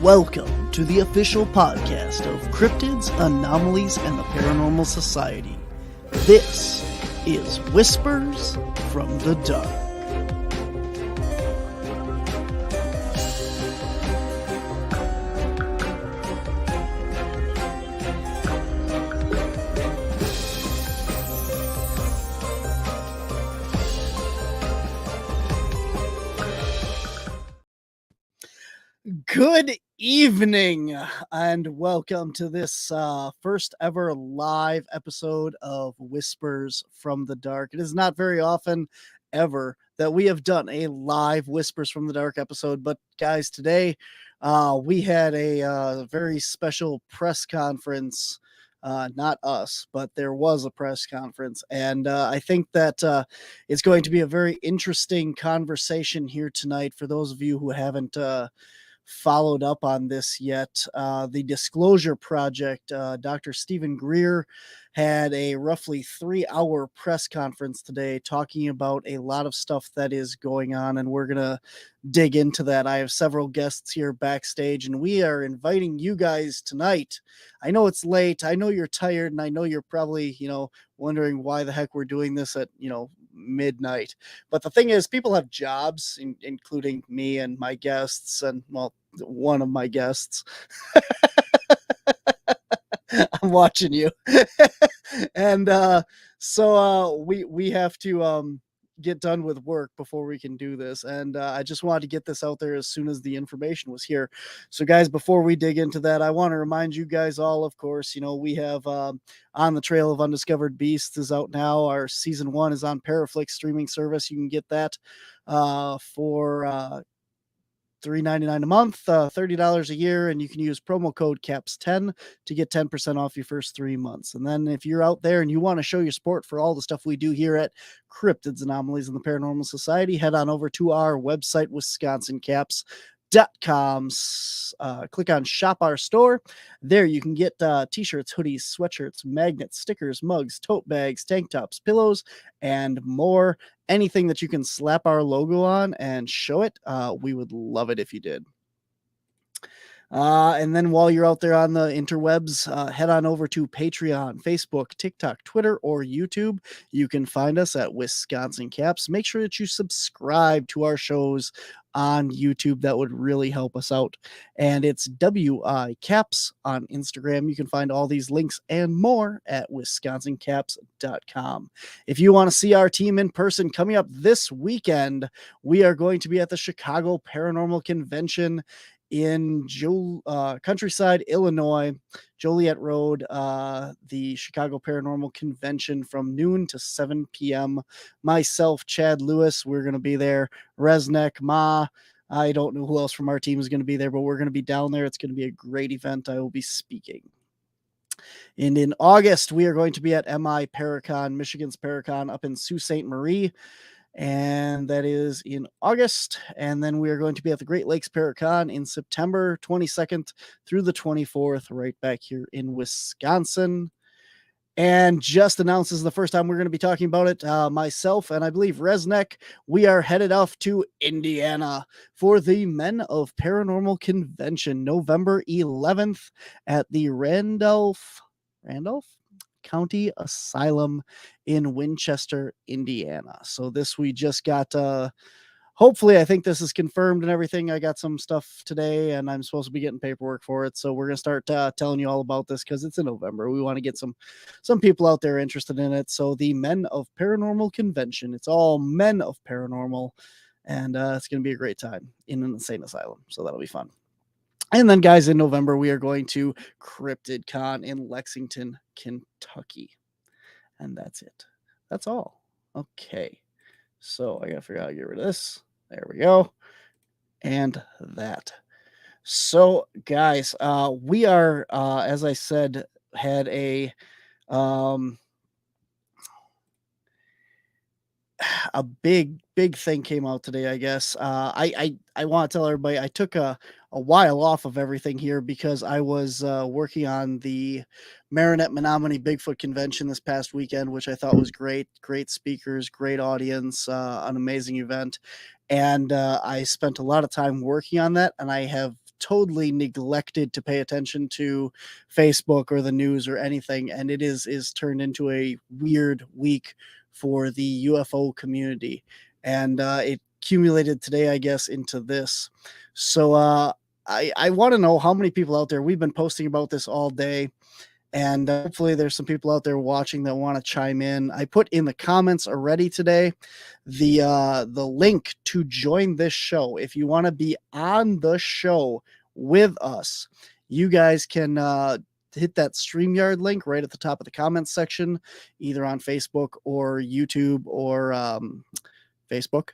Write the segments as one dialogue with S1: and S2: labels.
S1: Welcome to the official podcast of Cryptids, Anomalies, and the Paranormal Society. This is Whispers from the Dark. Good evening, and welcome to this first ever live episode of Whispers from the Dark. It is not very often ever that we have done a live Whispers from the Dark episode, but guys, today we had a very special press conference. Not us, but there was a press conference, and I think that it's going to be a very interesting conversation here tonight for those of you who haven't followed up on this yet. The Disclosure Project, Dr. Stephen Greer had a roughly 3-hour press conference today talking about a lot of stuff that is going on, and we're going to dig into that. I have several guests here backstage, and we are inviting you guys tonight. I know it's late. I know you're tired, and I know you're probably, wondering why the heck we're doing this at, midnight. But the thing is, people have jobs, including me and my guests, and well, one of my guests. I'm watching you. And so we have to get done with work before we can do this, and I just wanted to get this out there as soon as the information was here. So guys, before we dig into that, I want to remind you guys all, of course, we have On the Trail of Undiscovered Beasts is out now. Our season 1 is on Paraflix streaming service. You can get that for $3.99 a month, $30 a year, and you can use promo code CAPS10 to get 10% off your first 3 months. And then if you're out there and you want to show your support for all the stuff we do here at Cryptids, Anomalies, and the Paranormal Society, head on over to our website, Store. There you can get t-shirts, hoodies, sweatshirts, magnets, stickers, mugs, tote bags, tank tops, pillows, and more. Anything that you can slap our logo on and show it, we would love it if you did. And then while you're out there on the interwebs, head on over to Patreon, Facebook, TikTok, Twitter, or YouTube. You can find us at Wisconsin Caps. Make sure that you subscribe to our shows on YouTube. That would really help us out. And it's WI Caps on Instagram. You can find all these links and more at wisconsincaps.com. If you want to see our team in person, coming up this weekend, we are going to be at the Chicago Paranormal Convention in Countryside, Illinois, Joliet Road, the Chicago Paranormal Convention from noon to 7 p.m. Myself, Chad Lewis, we're going to be there. Resnick, Ma, I don't know who else from our team is going to be there, but we're going to be down there. It's going to be a great event. I will be speaking. And in August, we are going to be at MI Paracon, Michigan's Paracon up in Sault Ste. Marie. And that is in August. And then we are going to be at the Great Lakes Paracon in September 22nd through the 24th, right back here in Wisconsin. And just announced this is the first time we're going to be talking about it. Myself and I believe Resnick, we are headed off to Indiana for the Men of Paranormal Convention, November 11th at the Randolph County Asylum in Winchester, Indiana. So this we just got, hopefully I think this is confirmed and everything. I got some stuff today and I'm supposed to be getting paperwork for it. So we're going to start telling you all about this because it's in November. We want to get some people out there interested in it. So the Men of Paranormal Convention, it's all men of paranormal, and it's going to be a great time in an insane asylum. So that'll be fun. And then, guys, in November, we are going to Cryptid Con in Lexington, Kentucky. And that's it. That's all. Okay. So I got to figure out how to get rid of this. There we go. And that. So, guys, we are, as I said, had a big thing came out today, I guess. I want to tell everybody I took a while off of everything here because I was working on the Marinette Menominee Bigfoot Convention this past weekend, which I thought was great speakers, great audience, an amazing event. And I spent a lot of time working on that, and I have totally neglected to pay attention to Facebook or the news or anything, and it is turned into a weird week for the UFO community, and it accumulated today, I guess, into this. So I want to know how many people out there. We've been posting about this all day, and hopefully there's some people out there watching that want to chime in. I put in the comments already today the link to join this show. If you want to be on the show with us, you guys can hit that StreamYard link right at the top of the comments section, either on Facebook or YouTube or Facebook.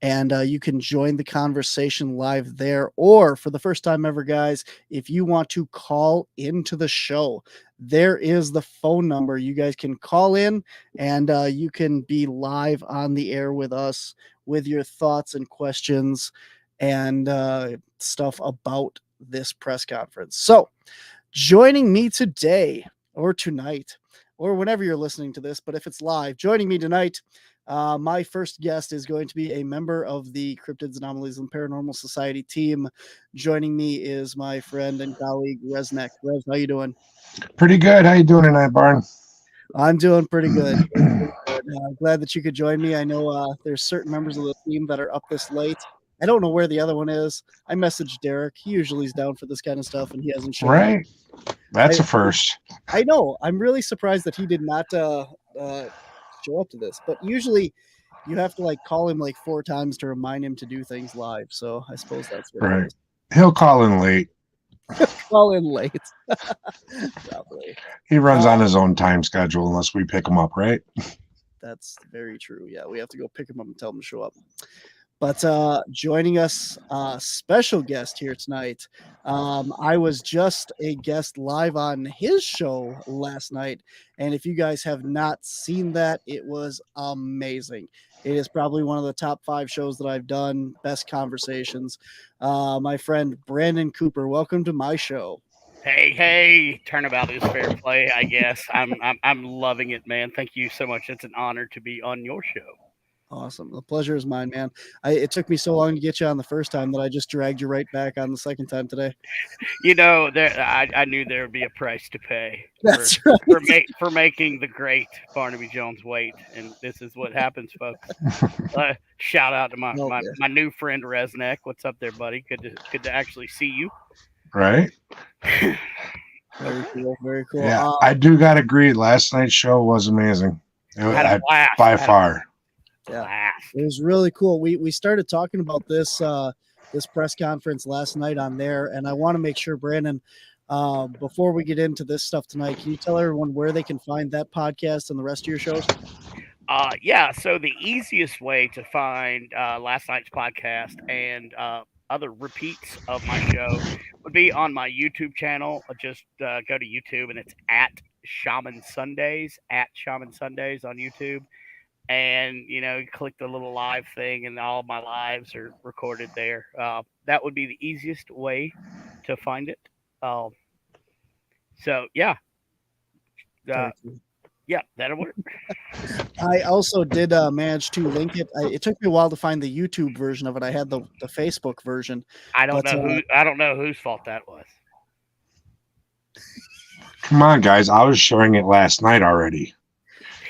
S1: And you can join the conversation live there. Or for the first time ever, guys, if you want to call into the show, there is the phone number. You guys can call in and you can be live on the air with us with your thoughts and questions and stuff about this press conference. So, joining me today or tonight or whenever you're listening to this, but if it's live, joining me tonight, my first guest is going to be a member of the Cryptids, Anomalies, and Paranormal Society team. Joining me is my friend and colleague, Resnek. Res, how you doing?
S2: Pretty good. How you doing tonight, Barn?
S1: I'm doing pretty good. Glad that you could join me. I know there's certain members of the team that are up this late. I don't know where the other one is. I messaged Derek. He usually is down for this kind of stuff, and he hasn't shown up.
S2: Right. That's a first.
S1: I know. I'm really surprised that he did not show up to this. But usually, you have to like call him like 4 times to remind him to do things live. So I suppose that's what it is.
S2: He'll call in late.
S1: Call in late. Probably.
S2: He runs on his own time schedule unless we pick him up, right?
S1: That's very true. Yeah, we have to go pick him up and tell him to show up. But joining us, special guest here tonight. I was just a guest live on his show last night. And if you guys have not seen that, it was amazing. It is probably one of the top 5 shows that I've done. Best conversations. My friend Brandon Cooper, welcome to my show.
S3: Hey, turnabout is fair play, I guess. I'm loving it, man. Thank you so much. It's an honor to be on your show.
S1: Awesome. The pleasure is mine, man. It took me so long to get you on the first time that I just dragged you right back on the second time today.
S3: You know, I knew there would be a price to pay for making the great Barnaby Jones wait, and this is what happens, folks. Shout out to my new friend Resnek. What's up there, buddy? Good to actually see you.
S2: Right.
S1: Very cool. Very cool.
S2: Yeah, I do got to agree. Last night's show was amazing.
S3: Had a blast.
S2: By far.
S1: Yeah, it was really cool. We started talking about this this press conference last night on there, and I want to make sure, Brandon, before we get into this stuff tonight, can you tell everyone where they can find that podcast and the rest of your shows?
S3: Yeah, so the easiest way to find last night's podcast and other repeats of my show would be on my YouTube channel. Just go to YouTube, and it's at Shaman Sundays on YouTube. And, you know, click the little live thing, and all my lives are recorded there. That would be the easiest way to find it. So, yeah. Yeah, that'll work.
S1: I also did manage to link it. It took me a while to find the YouTube version of it. I had the Facebook version.
S3: I don't know whose fault that was.
S2: Come on, guys. I was sharing it last night already.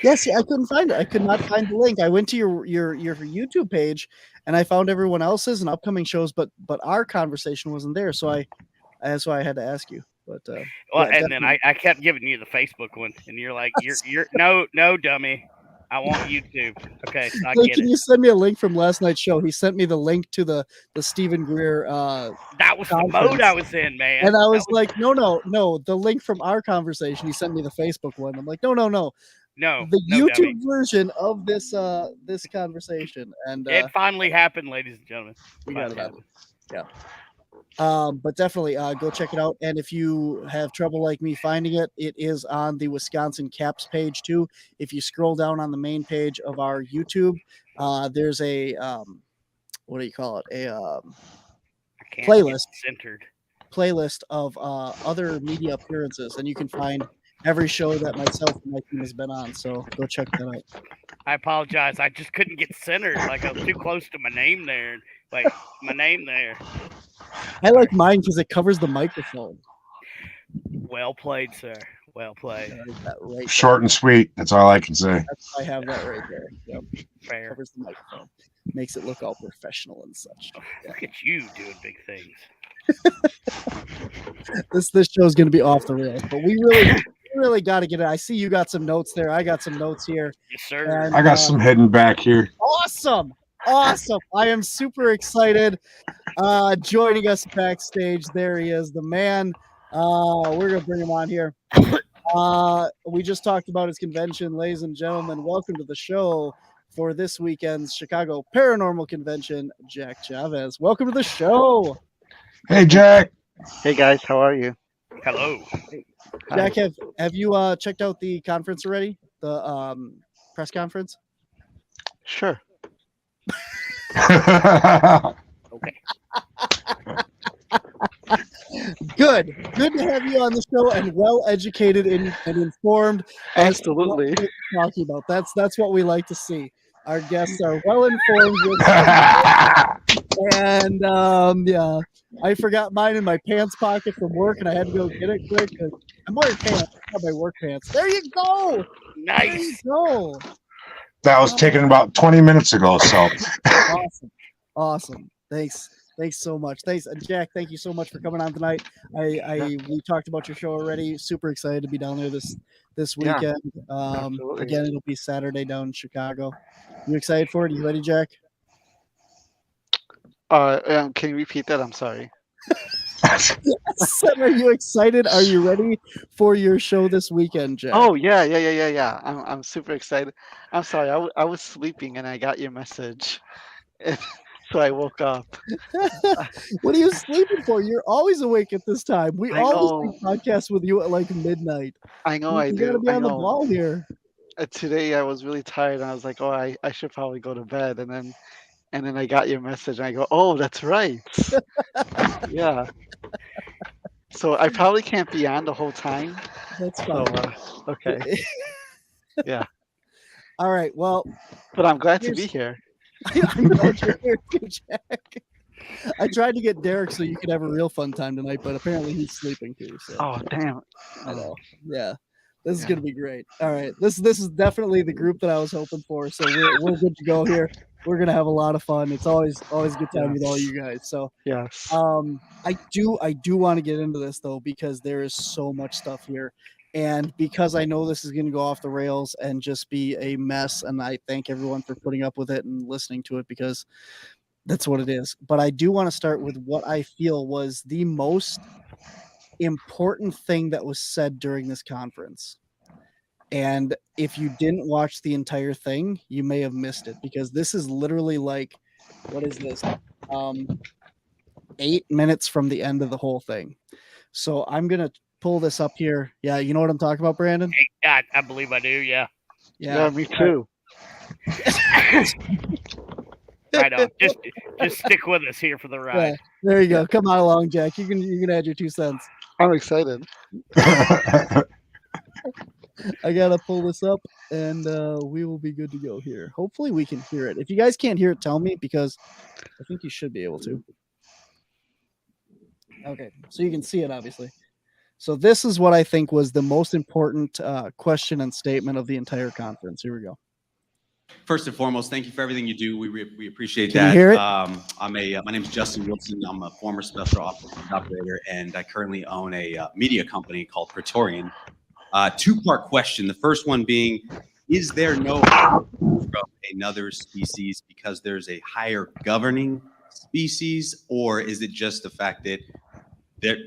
S1: Yes, I couldn't find it. I could not find the link. I went to your YouTube page and I found everyone else's and upcoming shows, but our conversation wasn't there. So that's why I had to ask you. But
S3: then I kept giving you the Facebook one, and you're like, you're no dummy. I want YouTube. Okay, so I get
S1: Can you send me a link from last night's show? He sent me the link to the Stephen Greer.
S3: That was the mode I was in, man.
S1: And I was like, no, the link from our conversation. He sent me the Facebook one. I'm like, no. The YouTube version of this this conversation, and
S3: it finally happened, ladies and gentlemen.
S1: We got it happen. Yeah. But definitely go check it out. And if you have trouble like me finding it, it is on the Wisconsin Caps page too. If you scroll down on the main page of our YouTube, there's a what do you call it? A playlist of other media appearances, and you can find every show that myself and my team has been on. So go check that out.
S3: I apologize. I just couldn't get centered. Like I was too close to my name there.
S1: I like mine because it covers the microphone.
S3: Well played, sir. Well played.
S1: That right
S2: Short and sweet. That's all I can say.
S1: I have that right there. Yep.
S3: Fair.
S1: Covers the microphone. Makes it look all professional and such. Yeah.
S3: Look at you doing big things.
S1: This show is going to be off the rails, but we really got to get it. I see you got some notes there. I got some notes here.
S3: Yes, sir.
S1: And,
S2: I got some hidden back here.
S1: Awesome. I am super excited. Joining us backstage, there he is, the man. We're going to bring him on here. We just talked about his convention. Ladies and gentlemen, welcome to the show for this weekend's Chicago Paranormal Convention, Jack Chavez. Welcome to the show.
S2: Hey, Jack.
S4: Hey guys, how are you?
S3: Hello.
S1: Jack, have you checked out the conference already? The press conference?
S4: Sure.
S3: Okay.
S1: Good to have you on the show and well educated and informed.
S4: Absolutely.
S1: As to what we're talking about. That's what we like to see. Our guests are well informed. And yeah, I forgot mine in my pants pocket from work, and I had to go get it quick. I'm wearing pants, not my work pants. There you go.
S3: Nice.
S1: There you go.
S2: That was taken about 20 minutes ago. So
S1: Awesome. Thanks so much. Thanks, Jack. Thank you so much for coming on tonight. We talked about your show already. Super excited to be down there this weekend. Again, it'll be Saturday down in Chicago. You excited for it? You ready, Jack?
S4: Can you repeat that? I'm sorry.
S1: Are you excited? Are you ready for your show this weekend, Jack?
S4: Oh yeah. I'm super excited. I'm sorry. I was sleeping and I got your message, so I woke up.
S1: What are you sleeping for? You're always awake at this time. We
S4: I
S1: always
S4: know.
S1: do podcasts with you at like midnight.
S4: I know. I
S1: You
S4: do.
S1: gotta be
S4: I
S1: on the
S4: know.
S1: ball here.
S4: Today I was really tired and I was like, oh, I should probably go to bed. And then I got your message and I go, oh, that's right. Yeah. So I probably can't be on the whole time.
S1: That's
S4: So
S1: fine.
S4: okay. Yeah.
S1: All right. Well,
S4: But I'm glad to be here.
S1: I'm glad you're here too, Jack. I tried to get Derek so you could have a real fun time tonight, but apparently he's sleeping too. So
S4: Oh damn.
S1: I know. Yeah. This is gonna be great. All right. This is definitely the group that I was hoping for. So we're good to go here. We're gonna have a lot of fun. It's always a good time with all you guys. So
S4: Yes.
S1: I do want to get into this though, because there is so much stuff here. And because I know this is going to go off the rails and just be a mess, and I thank everyone for putting up with it and listening to it, because that's what it is. But I do want to start with what I feel was the most important thing that was said during this conference. And if you didn't watch the entire thing, you may have missed it, because this is literally like, what is this? 8 minutes from the end of the whole thing. So I'm going to pull this up here. Yeah, you know what I'm talking about, Brandon?
S3: I believe I do. Yeah.
S4: Yeah, me too.
S3: Right on. Just stick with us here for the ride.
S1: Yeah, there you go. Come on along, Jack. You can add your 2 cents.
S4: I'm excited.
S1: I gotta pull this up, and we will be good to go here. Hopefully, we can hear it. If you guys can't hear it, tell me, because I think you should be able to. Okay, so you can see it, obviously. So this is what I think was the most important question and statement of the entire conference. Here we go.
S5: First and foremost, thank you for everything you do. We appreciate
S1: Can
S5: that.
S1: you hear it?
S5: My name is Justin Wilson. I'm a former special operator, and I currently own a media company called Praetorian. 2-part question. The first one being, is there no from another species because there's a higher governing species, or is it just the fact that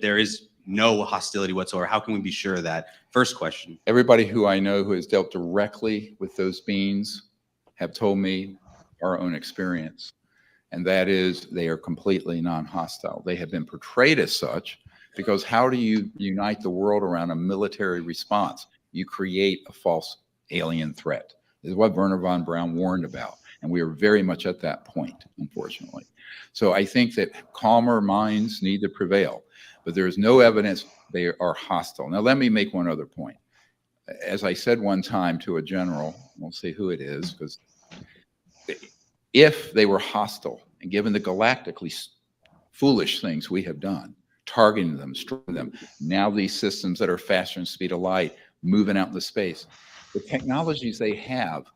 S5: there is no hostility whatsoever? How can we be sure of that? First question.
S6: Everybody who I know who has dealt directly with those beings have told me our own experience, and that is they are completely non-hostile. They have been portrayed as such, because how do you unite the world around a military response? You create a false alien threat. This is what Werner von Braun warned about, and we are very much at that point, unfortunately. So I think that calmer minds need to prevail, but there is no evidence they are hostile. Now, let me make one other point. As I said one time to a general, I won't say who it is, because if they were hostile and given the galactically foolish things we have done, targeting them, destroying them. Now these systems that are faster than speed of light, moving out into space. The technologies they have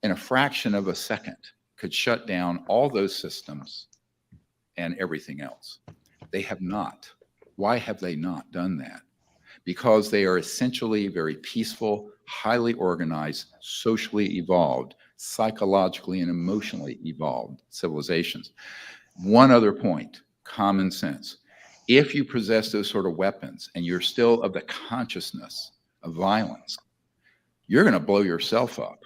S6: in a fraction of a second could shut down all those systems and everything else. They have not. Why have they not done that? Because they are essentially very peaceful, highly organized, socially evolved, psychologically and emotionally evolved civilizations. One other point, common sense. If you possess those sort of weapons and you're still of the consciousness of violence, you're going to blow yourself up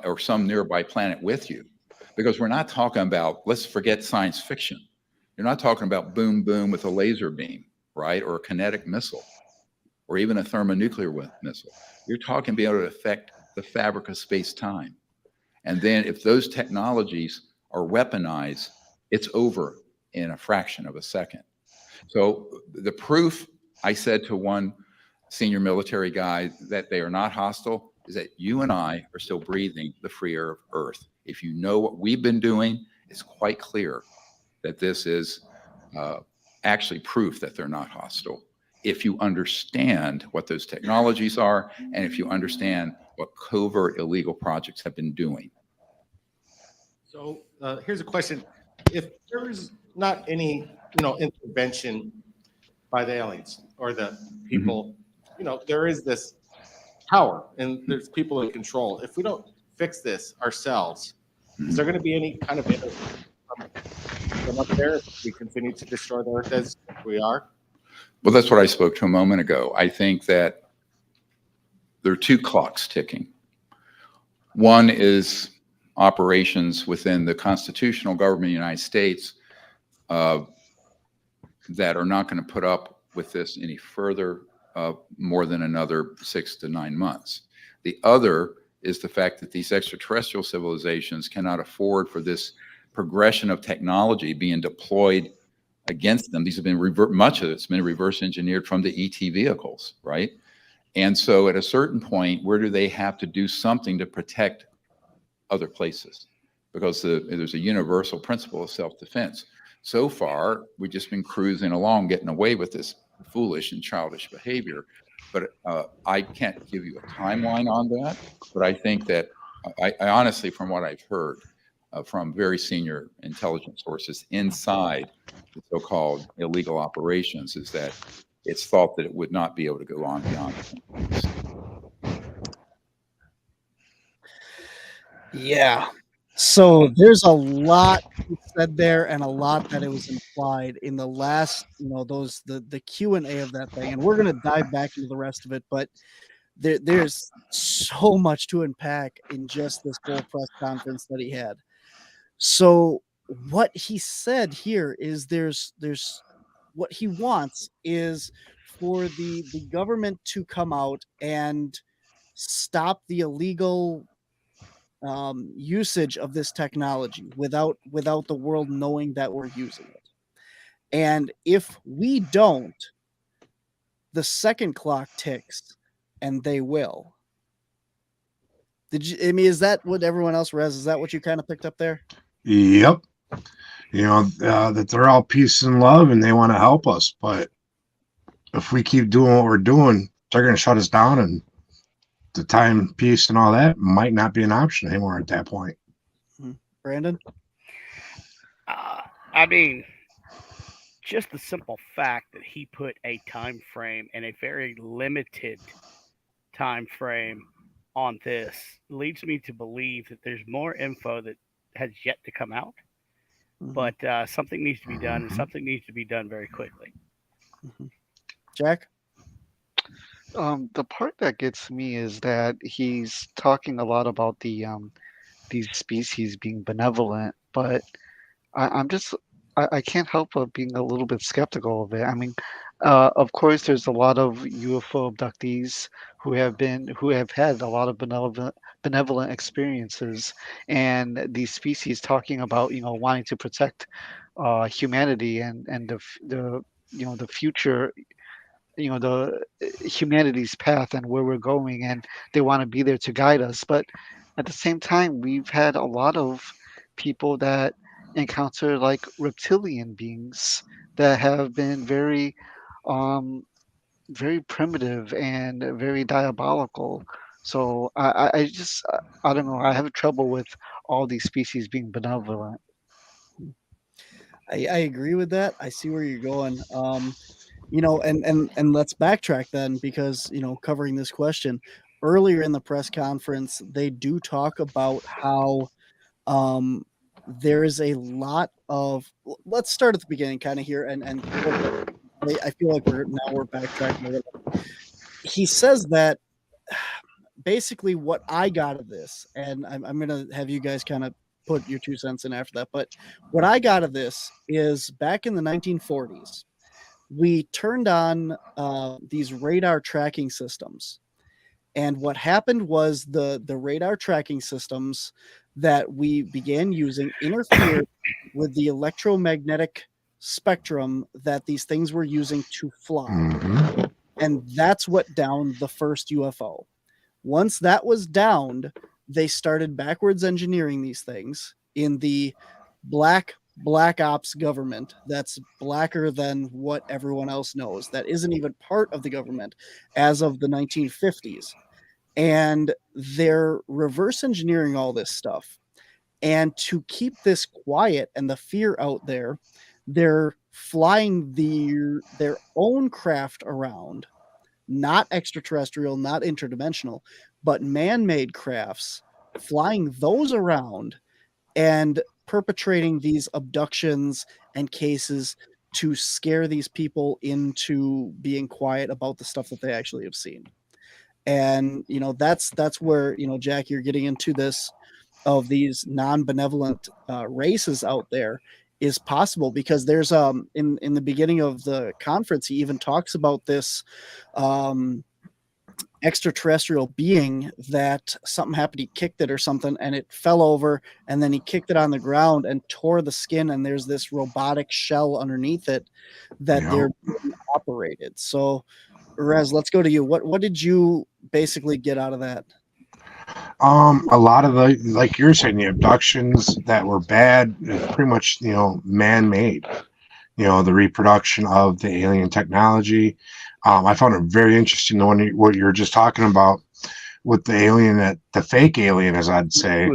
S6: or some nearby planet with you. Because we're not talking about, let's forget science fiction. You're not talking about boom, boom with a laser beam, right? Or a kinetic missile, or even a thermonuclear missile. You're talking being able to affect the fabric of space-time. And then if those technologies are weaponized, it's over in a fraction of a second. So the proof, I said to one senior military guy, that they are not hostile is that you and I are still breathing the free air of Earth. If you know what we've been doing, it's quite clear that this is actually proof that they're not hostile. If you understand what those technologies are, and if you understand what covert illegal projects have been doing.
S7: So here's a question: if there is not any, intervention by the aliens or the people, there is this power and there's people in control. If we don't fix this ourselves, is there going to be any kind of from up there if we continue to destroy the earth as we are?
S6: Well, that's what I spoke to a moment ago. I think that there are two clocks ticking. One is operations within the constitutional government of the United States that are not going to put up with this any further, more than another 6 to 9 months. The other is the fact that these extraterrestrial civilizations cannot afford for this progression of technology being deployed against them. These have been much of it's been reverse engineered from the ET vehicles, right? And so at a certain point, where do they have to do something to protect other places? Because there's a universal principle of self-defense. So far, we've just been cruising along, getting away with this foolish and childish behavior. But I can't give you a timeline on that. But I think that I honestly, from what I've heard from very senior intelligence sources inside the so-called illegal operations, is that it's thought that it would not be able to go on beyond.
S1: Yeah. So there's a lot said there and a lot that it was implied in the last, the Q&A of that thing. And we're going to dive back into the rest of it, but there's so much to unpack in just this whole press conference that he had. So what he said here is there's what he wants is for the government to come out and stop the illegal usage of this technology without the world knowing that we're using it. And if we don't, the second clock ticks, and they will. Is that what everyone else read? Is that what you kind of picked up there?
S2: Yep. That they're all peace and love and they want to help us. But if we keep doing what we're doing, they're going to shut us down, and the time, peace, and all that might not be an option anymore at that point.
S1: Brandon?
S3: I mean, just the simple fact that he put a time frame and a very limited time frame on this leads me to believe that there's more info that has yet to come out. But something needs to be done, and something needs to be done very quickly.
S1: Jack?
S4: The part that gets me is that he's talking a lot about these species being benevolent, but I can't help but being a little bit skeptical of it. I mean, of course, there's a lot of UFO abductees who have had a lot of benevolent experiences, and these species talking about wanting to protect humanity and the future, the humanity's path and where we're going, and they want to be there to guide us. But at the same time, we've had a lot of people that encounter like reptilian beings that have been um, very primitive and very diabolical. So I just I don't know. I have trouble with all these species being benevolent.
S1: I agree with that. I see where you're going. And let's backtrack then, because covering this question earlier in the press conference, they do talk about how um, there is a lot of. Let's start at the beginning, kind of here, and I feel like we're backtracking a little. He says that basically what I got of this, and I'm gonna have you guys kind of put your 2 cents in after that, but what I got of this is back in the 1940s, we turned on these radar tracking systems. And what happened was the radar tracking systems that we began using interfered with the electromagnetic spectrum that these things were using to fly.
S2: Mhm.
S1: And that's what downed the first UFO. Once that was downed, they started backwards engineering these things in the black ops government that's blacker than what everyone else knows, that isn't even part of the government as of the 1950s. And they're reverse engineering all this stuff. And to keep this quiet and the fear out there, they're flying their own craft around, not extraterrestrial, not interdimensional, but man-made crafts, flying those around and perpetrating these abductions and cases to scare these people into being quiet about the stuff that they actually have seen. And that's where, Jack, you're getting into this of these non-benevolent races out there is possible, because there's in the beginning of the conference he even talks about this um extraterrestrial being that something happened, he kicked it or something and it fell over, and then he kicked it on the ground and tore the skin, and there's this robotic shell underneath it that
S2: Yep.
S1: they're being operated. So Rez, let's go to you. What did you basically get out of that?
S2: A lot of the, like you're saying, the abductions that were bad is pretty much, man-made. The reproduction of the alien technology. I found it very interesting, what you were just talking about with the alien, that the fake alien, as I'd say,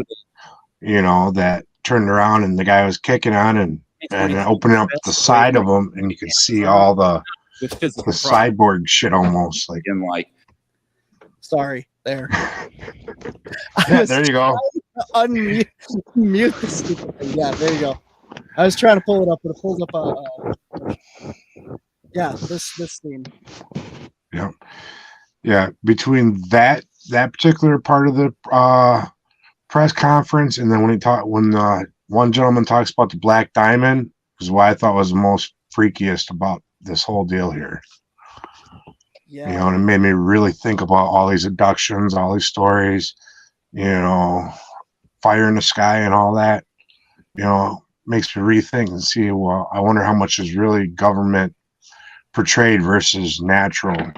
S2: that turned around and the guy was kicking on and opening up the side of him, and you could see all the cyborg shit almost like.
S6: And like,
S1: Sorry, there.
S2: Yeah, there you go.
S1: Unmute the stupid thing. Yeah, there you go. I was trying to pull it up, but it pulls up yeah, this scene.
S2: Yeah, yeah. Between that particular part of the press conference, and then when one gentleman talks about the black diamond, is what I thought was the most freakiest about this whole deal here.
S1: Yeah.
S2: And it made me really think about all these abductions, all these stories, fire in the sky and all that. Makes me rethink and see, well, I wonder how much is really government portrayed versus natural,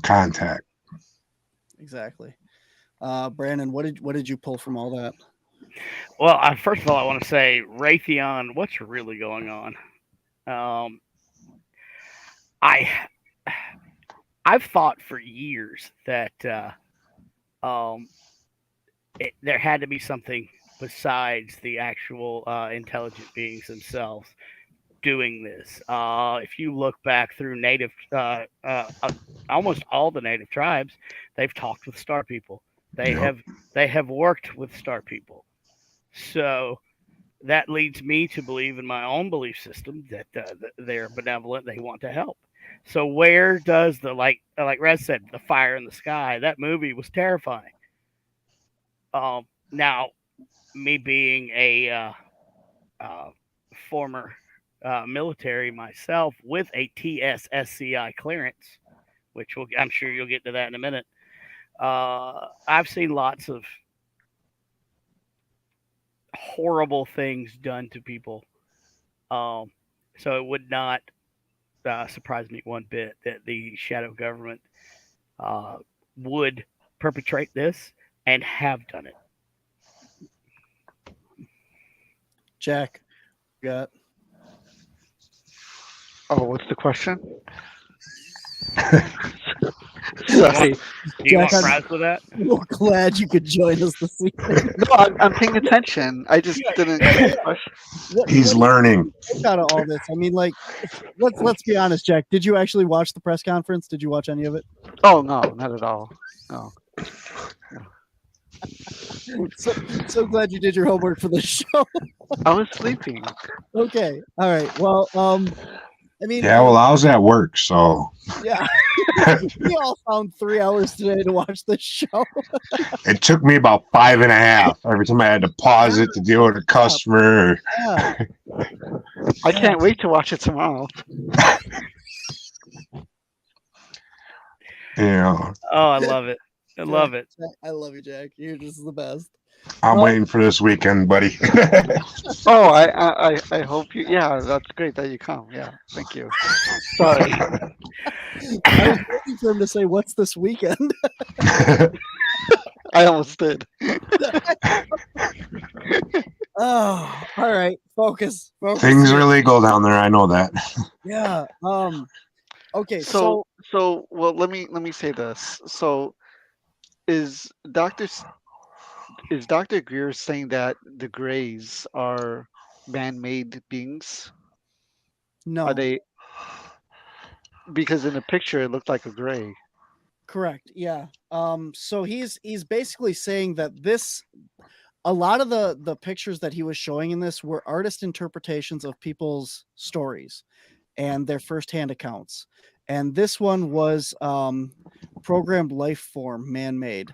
S2: contact.
S1: Exactly. Brandon, what did you pull from all that?
S3: Well, first of all, I want to say, Raytheon, what's really going on? I've thought for years that there had to be something besides the actual intelligent beings themselves doing this. If you look back through almost all the native tribes, they've talked with star people. They have worked with star people. So that leads me to believe in my own belief system that they're benevolent. They want to help. So where does like Rez said, the fire in the sky? That movie was terrifying. Now, me being a former military myself with a TSSCI clearance, which I'm sure you'll get to that in a minute. I've seen lots of horrible things done to people. So it would not surprise me one bit that the shadow government would perpetrate this and have done it.
S1: Jack, you got.
S4: Oh, what's the question?
S3: Do you
S4: Sorry.
S3: want, do you want
S1: Jack,
S3: fries with that?
S1: I'm so glad you could join us this evening.
S4: No, I'm paying attention. I just didn't get the question.
S2: He's learning.
S1: Take out of all this. I mean, like, let's be honest, Jack. Did you actually watch the press conference? Did you watch any of it?
S4: Oh no, not at all. No.
S1: So glad you did your homework for the show.
S4: I was sleeping.
S1: Okay, all right. Well, I mean,
S2: Yeah, well, I was at work, so
S1: yeah. We all found 3 hours today to watch this show.
S2: it took me about 5.5 every time I had to pause it to deal with a customer.
S1: Yeah.
S4: I can't wait to watch it tomorrow.
S2: You know,
S3: Oh, I love it. I love it.
S1: I love you, Jack. You're just the best.
S2: I'm
S1: Well-
S2: waiting for this weekend, buddy.
S4: Oh, I hope you. Yeah, that's great that you come. Yeah, thank you. Sorry.
S1: I was waiting for him to say, "What's this weekend?"
S4: I almost did.
S1: Oh, all right. Focus.
S2: Things
S1: here.
S2: are legal down there. I know that.
S1: Yeah. Okay.
S4: So well, let me say this. So is Dr. Greer saying that the Greys are man-made beings?
S1: no.
S4: Are they? Because in the picture it looked like a gray.
S1: Correct. Yeah. So he's basically saying that a lot of the pictures that he was showing in this were artist interpretations of people's stories and their firsthand accounts. And this one was programmed life form, man-made.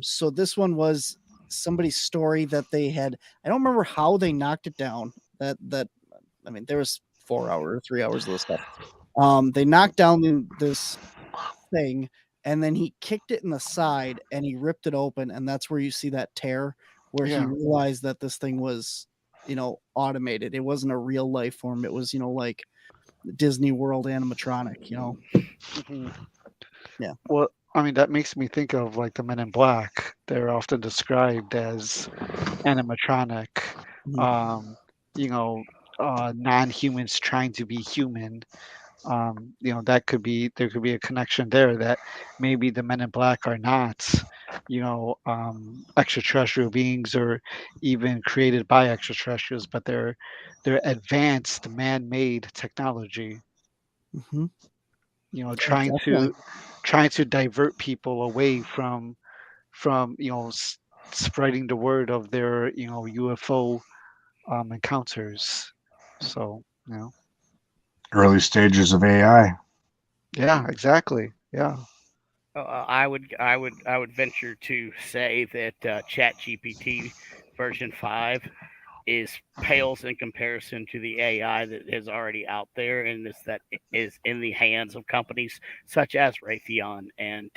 S1: So this one was somebody's story that they had. I don't remember how they knocked it down. I mean, there was 4 hours, 3 hours of this stuff. They knocked down this thing, and then he kicked it in the side and he ripped it open, and that's where you see that tear where he
S4: Yeah.
S1: realized that this thing was, automated. It wasn't a real life form. It was, like Disney World animatronic,
S4: Mhm.
S1: Yeah.
S4: Well, I mean, that makes me think of like the Men in Black. They're often described as animatronic,
S1: Mhm.
S4: non-humans trying to be human. There could be a connection there that maybe the Men in Black are not, extraterrestrial beings or even created by extraterrestrials, but they're advanced man-made technology.
S1: Mhm.
S4: Trying
S1: Definitely.
S4: to divert people away from spreading the word of their UFO encounters. So
S2: Early stages of AI.
S4: yeah, exactly. Yeah.
S3: I would venture to say that ChatGPT version 5 pales in comparison to the AI that is already out there, and that is in the hands of companies such as Raytheon and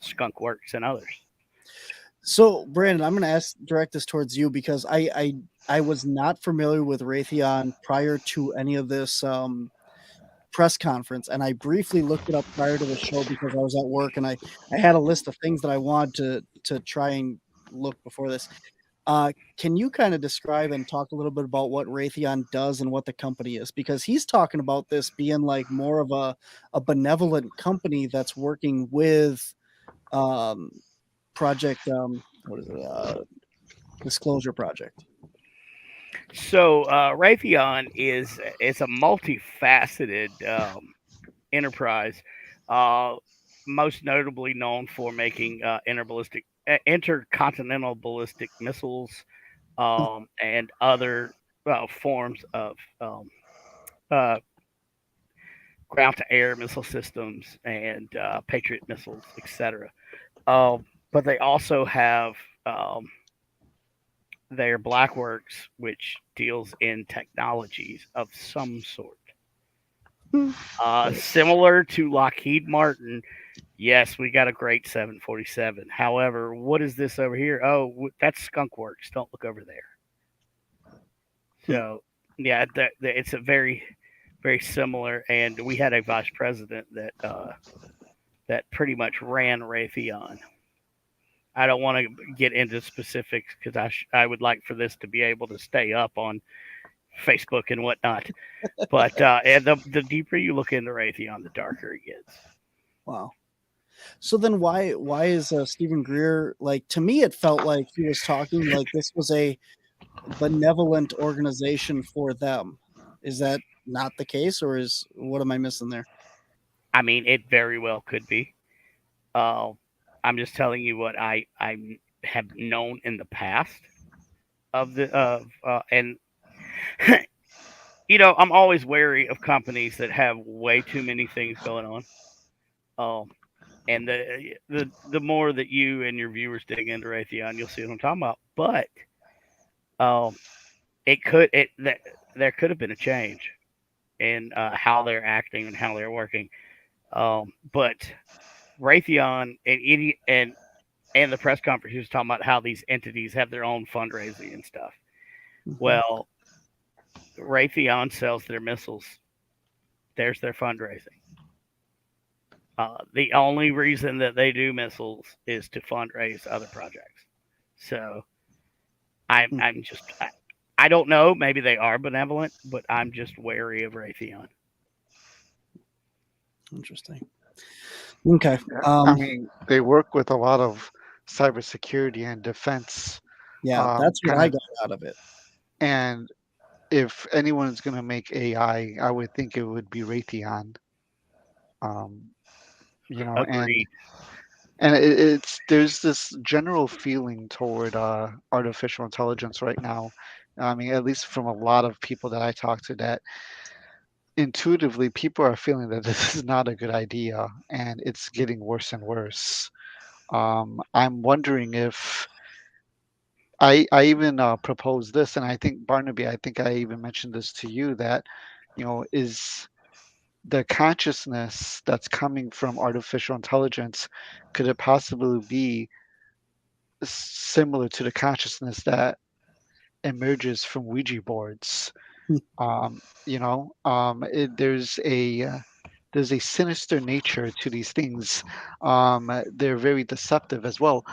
S3: Skunkworks and others.
S1: So, Brandon, I'm going to direct this towards you because I was not familiar with Raytheon prior to any of this press conference, and I briefly looked it up prior to the show because I was at work and I had a list of things that I wanted to try and look before this. Can you kind of describe and talk a little bit about what Raytheon does and what the company is? Because he's talking about this being like more of a benevolent company that's working with Project what is it? Disclosure Project.
S3: So Raytheon is a multifaceted enterprise, uh, most notably known for making intercontinental ballistic missiles and other forms of uh, ground-to-air missile systems and Patriot missiles, etc. But they also have their Blackworks, which deals in technologies of some sort. Similar to Lockheed Martin, yes, we got a great 747. However, what is this over here? Oh, that's Skunkworks. Don't look over there. So, yeah, it's a very, very similar. And we had a vice president that pretty much ran Raytheon. I don't want to get into specifics because I would like for this to be able to stay up on Facebook and whatnot. But and the deeper you look into Raytheon, the darker it gets.
S1: Wow. So then why is Stephen Greer, like, to me it felt like he was talking like this was a benevolent organization for them. Is that not the case, or is what am I missing there?
S3: I mean, it very well could be. Uh, I'm just telling you what I have known in the past of the of and I'm always wary of companies that have way too many things going on. Um, and the more that you and your viewers dig into Raytheon, you'll see what I'm talking about. But um, there could have been a change in how they're acting and how they're working. But Raytheon and the press conference he was talking about how these entities have their own fundraising and stuff. Well, Raytheon sells their missiles. There's their fundraising. The only reason that they do missiles is to fundraise other projects. So I'm just I don't know. Maybe they are benevolent, but I'm just wary of Raytheon.
S1: Interesting. Okay.
S4: I mean, they work with a lot of cybersecurity and defense.
S1: Yeah, that's what
S4: Kind
S1: I
S4: of,
S1: got out of it.
S4: and if anyone's going to make AI, I would think it would be Raytheon. Um,
S3: Agreed.
S4: and it's there's this general feeling toward artificial intelligence right now. I mean, at least from a lot of people that I talk to, that intuitively people are feeling that this is not a good idea, and it's getting worse and worse. I'm wondering if I even proposed this, and I think Barnaby, I think I even mentioned this to you that, is the consciousness that's coming from artificial intelligence, could it possibly be similar to the consciousness that emerges from Ouija boards? There's a sinister nature to these things. They're very deceptive as well.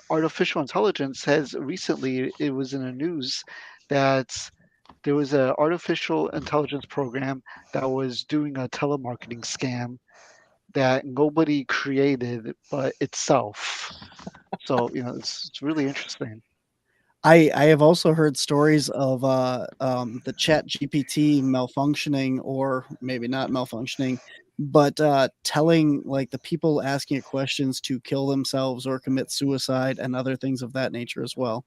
S4: Artificial intelligence has recently, it was in the news that there was an artificial intelligence program that was doing a telemarketing scam that nobody created but itself. So, it's really interesting.
S1: I have also heard stories of the Chat GPT malfunctioning, or maybe not malfunctioning, but telling like the people asking it questions to kill themselves or commit suicide and other things of that nature as well.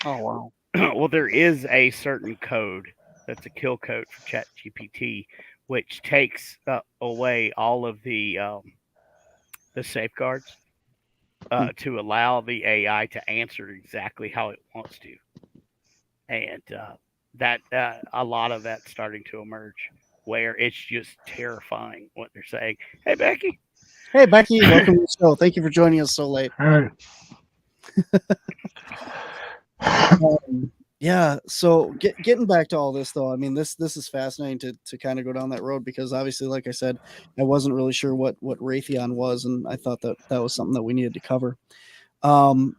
S4: Oh, wow.
S3: Well, there is a certain code that's a kill code for ChatGPT, which takes away all of the safeguards to allow the AI to answer exactly how it wants to, and that a lot of that's starting to emerge, where it's just terrifying what they're saying. Hey, Becky.
S1: Hey, Becky, welcome to the show. Thank you for joining us so late.
S2: All right.
S1: Yeah, so getting back to all this though, I mean this is fascinating to kind of go down that road, because obviously, like I said, I wasn't really sure what Raytheon was, and I thought that that was something that we needed to cover. Um,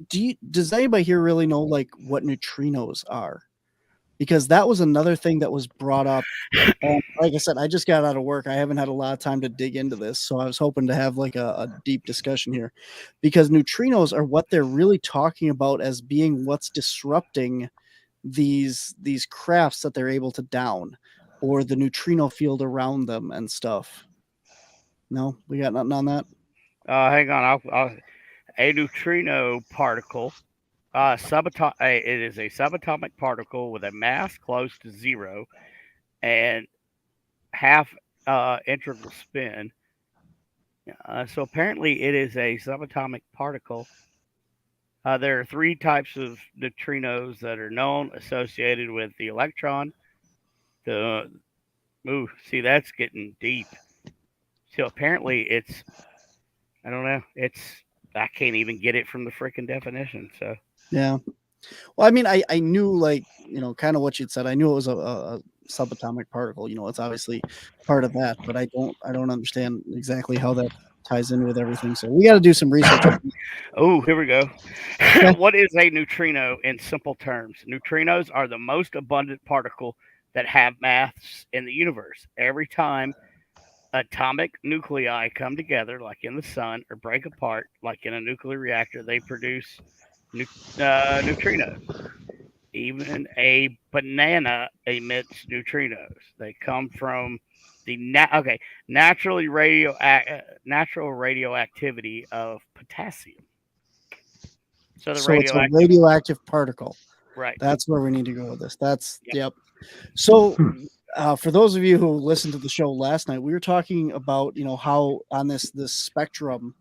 S1: does anybody here really know like what neutrinos are? Because that was another thing that was brought up. Like I said, I just got out of work. I haven't had a lot of time to dig into this, so I was hoping to have like a deep discussion here, because neutrinos are what they're really talking about as being what's disrupting these crafts that they're able to down, or the neutrino field around them and stuff. No, we got nothing on that.
S3: Hang on. A neutrino particle. It is a subatomic particle with a mass close to zero and half integral spin. So apparently, it is a subatomic particle. There are three types of neutrinos that are known associated with the electron. See, that's getting deep. So apparently, I don't know. I can't even get it from the freaking definition. So
S1: Yeah. Well, I mean, I knew, like, kind of what you'd said. I knew it was a subatomic particle. It's obviously part of that, but I don't understand exactly how that's ties in with everything. So we got to do some research.
S3: Oh, here we go.
S1: Okay.
S3: What is a neutrino in simple terms? Neutrinos are the most abundant particle that have mass in the universe. Every time atomic nuclei come together, like in the sun, or break apart, like in a nuclear reactor, they produce neutrinos. Even a banana emits neutrinos. They come from the natural radioactivity of potassium. So the
S1: So it's a
S3: radioactive,
S1: radioactive particle.
S3: right?
S1: That's where we need to go with this. That's
S3: Yep.
S1: yep. So for those of you who listened to the show last night, we were talking about how on this spectrum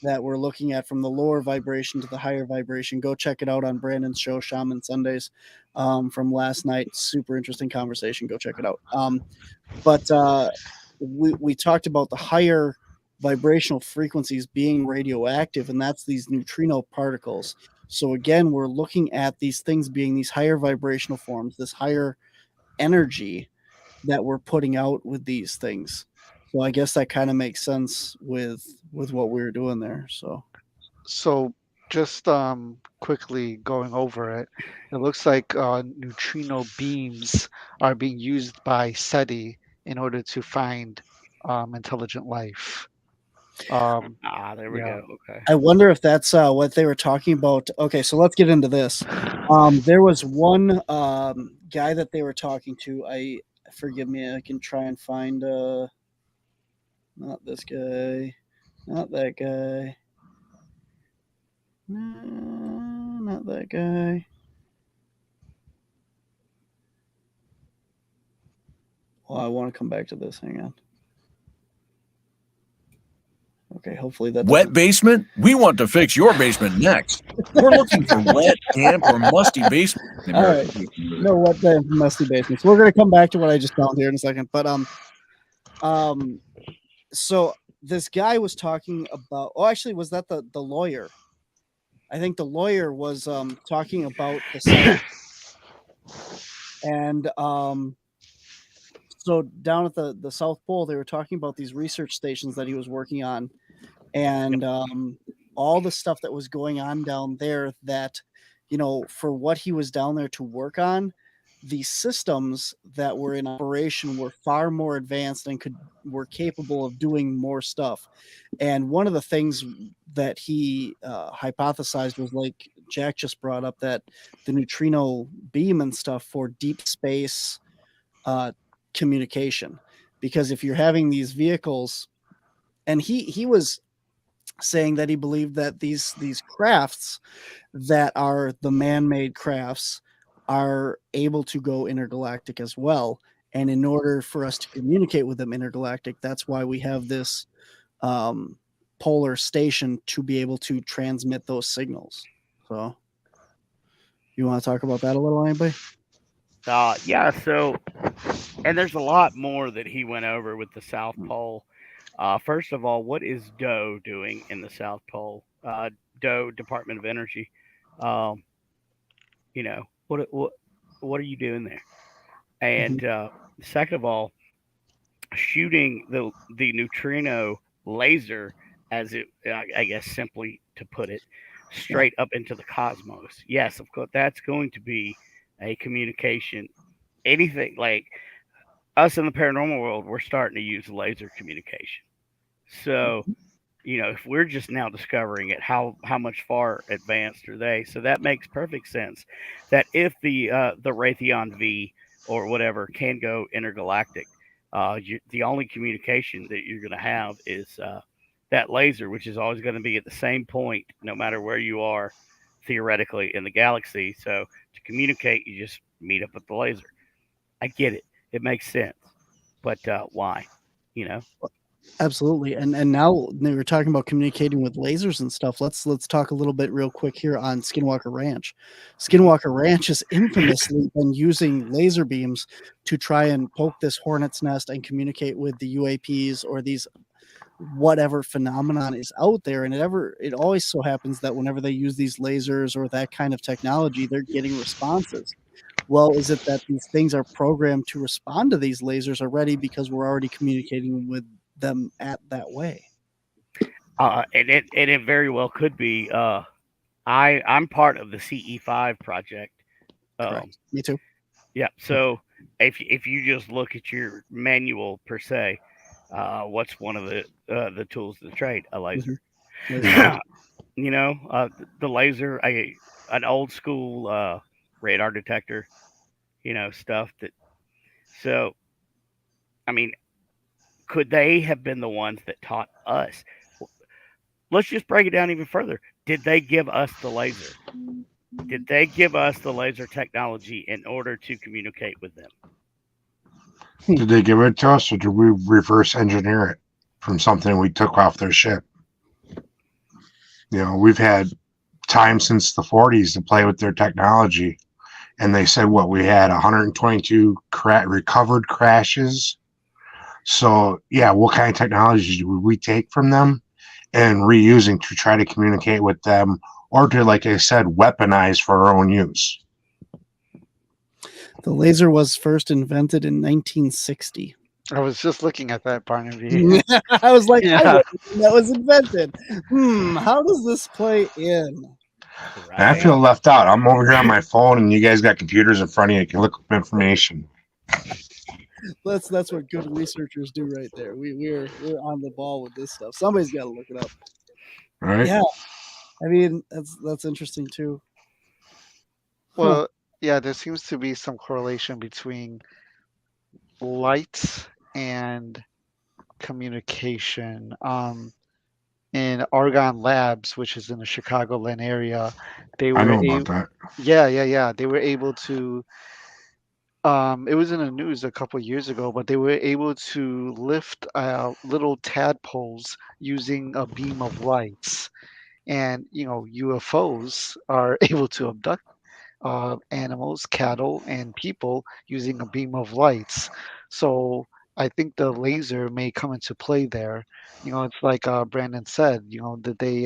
S1: that we're looking at from the lower vibration to the higher vibration. Go check it out on Brandon's show, Shaman Sundays, from last night. Super interesting conversation. Go check it out. But we talked about the higher vibrational frequencies being radioactive, and that's these neutrino particles. So again, we're looking at these things being these higher vibrational forms, this higher energy that we're putting out with these things. So I guess that kind of makes sense with what we were doing there.
S4: So just quickly going over it, it looks like neutrino beams are being used by SETI in order to find intelligent life.
S3: There we
S4: Yeah.
S3: go. Okay.
S1: I wonder if that's what they were talking about. Okay, so let's get into this. There was one guy that they were talking to. Forgive me, I can try and find not this guy, not that guy. No, not that guy. Well, I want to come back to this. Hang on. Okay, hopefully that
S8: Wet
S1: doesn't-
S8: basement? We want to fix your basement next. We're looking for wet, damp, or musty basement.
S1: All right. No, what the musty basements. We're gonna come back to what I just found here in a second. But so this guy was talking about. Oh, actually, was that the lawyer? I think the lawyer was talking about the South. And so down at the South Pole, they were talking about these research stations that he was working on, and all the stuff that was going on down there. That for what he was down there to work on, the systems that were in operation were far more advanced and were capable of doing more stuff. And one of the things that he hypothesized was, like Jack just brought up, that the neutrino beam and stuff for deep space communication. Because if you're having these vehicles, and he was saying that he believed that these crafts that are the man-made crafts are able to go intergalactic as well. And in order for us to communicate with them intergalactic, that's why we have this polar station to be able to transmit those signals. So you want to talk about that a little, anybody?
S3: Yeah. So, and there's a lot more that he went over with the South Pole. First of all, what is DOE doing in the South Pole? DOE, Department of Energy. What are you doing there? And second of all, shooting the neutrino laser, as it, I guess, simply to put it, straight up into the cosmos. Yes, of course, that's going to be a communication. Anything like us in the paranormal world, we're starting to use laser communication. So, if we're just now discovering it, how much far advanced are they? So that makes perfect sense. That if the Raytheon V or whatever can go intergalactic, the only communication that you're going to have is that laser, which is always going to be at the same point, no matter where you are, theoretically in the galaxy. So to communicate, you just meet up with the laser. I get it; it makes sense, but why?
S1: Absolutely. And now they were talking about communicating with lasers and stuff. Let's talk a little bit real quick here on Skinwalker Ranch. Skinwalker Ranch has infamously been using laser beams to try and poke this hornet's nest and communicate with the UAPs or these whatever phenomenon is out there. And it always so happens that whenever they use these lasers or that kind of technology, they're getting responses. Well, is it that these things are programmed to respond to these lasers already because we're already communicating with them at that way?
S3: And it very well could be. I'm part of the CE5 project.
S1: Correct. Me too.
S3: Yeah. So if you just look at your manual per se, what's one of the tools of the trade? A laser.
S1: Laser.
S3: You know, the laser, an old school radar detector. You know, stuff that. So I mean, could they have been the ones that taught us? Let's just break it down even further. Did they give us the laser? Did they give us the laser technology in order to communicate with them?
S2: Did they give it to us, or did we reverse engineer it from something we took off their ship? We've had time since the 40s to play with their technology, and they said what we had 122 recovered crashes. So yeah, what kind of technology would we take from them and reusing to try to communicate with them, or to, like I said, weaponize for our own use?
S1: The laser was first invented in 1960.
S4: I was just looking at that, Barnaby.
S1: I was like, I
S4: Yeah.
S1: wouldn't know that was invented. How does this play in?
S2: And I feel left out. I'm over here on my phone, and you guys got computers in front of you. You can look up information.
S1: That's what good researchers do right there. We're on the ball with this stuff. Somebody's got to look it up.
S2: Right?
S1: Yeah, I mean that's interesting too.
S4: Well, yeah, there seems to be some correlation between light and communication. In Argonne Labs, which is in the Chicagoland area, they
S2: I
S4: were
S2: know about
S4: able,
S2: that.
S4: yeah, they were able to. It was in the news a couple years ago, but they were able to lift little tadpoles using a beam of lights. And UFOs are able to abduct animals, cattle, and people using a beam of lights. So I think the laser may come into play there. It's like Brandon said. That they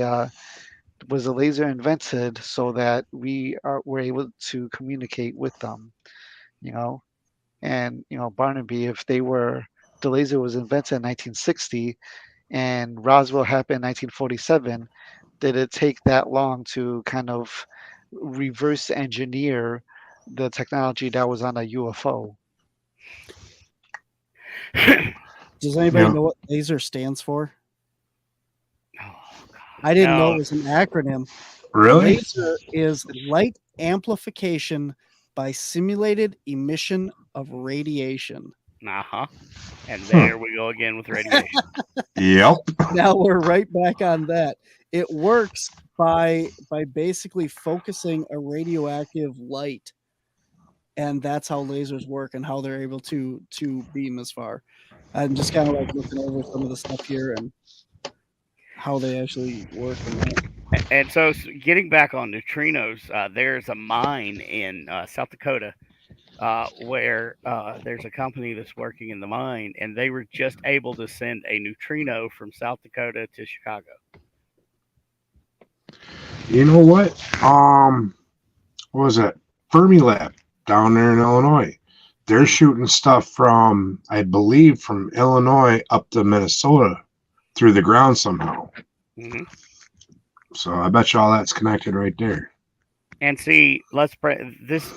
S4: was a laser invented so that were able to communicate with them. You know, and Barnaby, if the laser was invented in 1960 and Roswell happened in 1947, did it take that long to kind of reverse engineer the technology that was on a UFO?
S1: Does anybody know what laser stands for?
S3: Oh,
S1: I didn't know
S3: no.
S1: it was an acronym.
S2: Really?
S1: Laser is light amplification by simulated emission of radiation.
S3: And there we go again with radiation.
S2: Yep.
S1: Now we're right back on that. It works by basically focusing a radioactive light, and that's how lasers work and how they're able to beam as far. I'm just kind of like looking over some of the stuff here and how they actually work and that.
S3: And so, getting back on neutrinos, there's a mine in South Dakota where there's a company that's working in the mine, and they were just able to send a neutrino from South Dakota to Chicago.
S2: You know what? What was it? Fermilab down there in Illinois. They're shooting stuff from, I believe, from Illinois up to Minnesota through the ground somehow.
S3: Mm-hmm.
S2: So I bet you all that's connected right there.
S3: And see, let's bring this.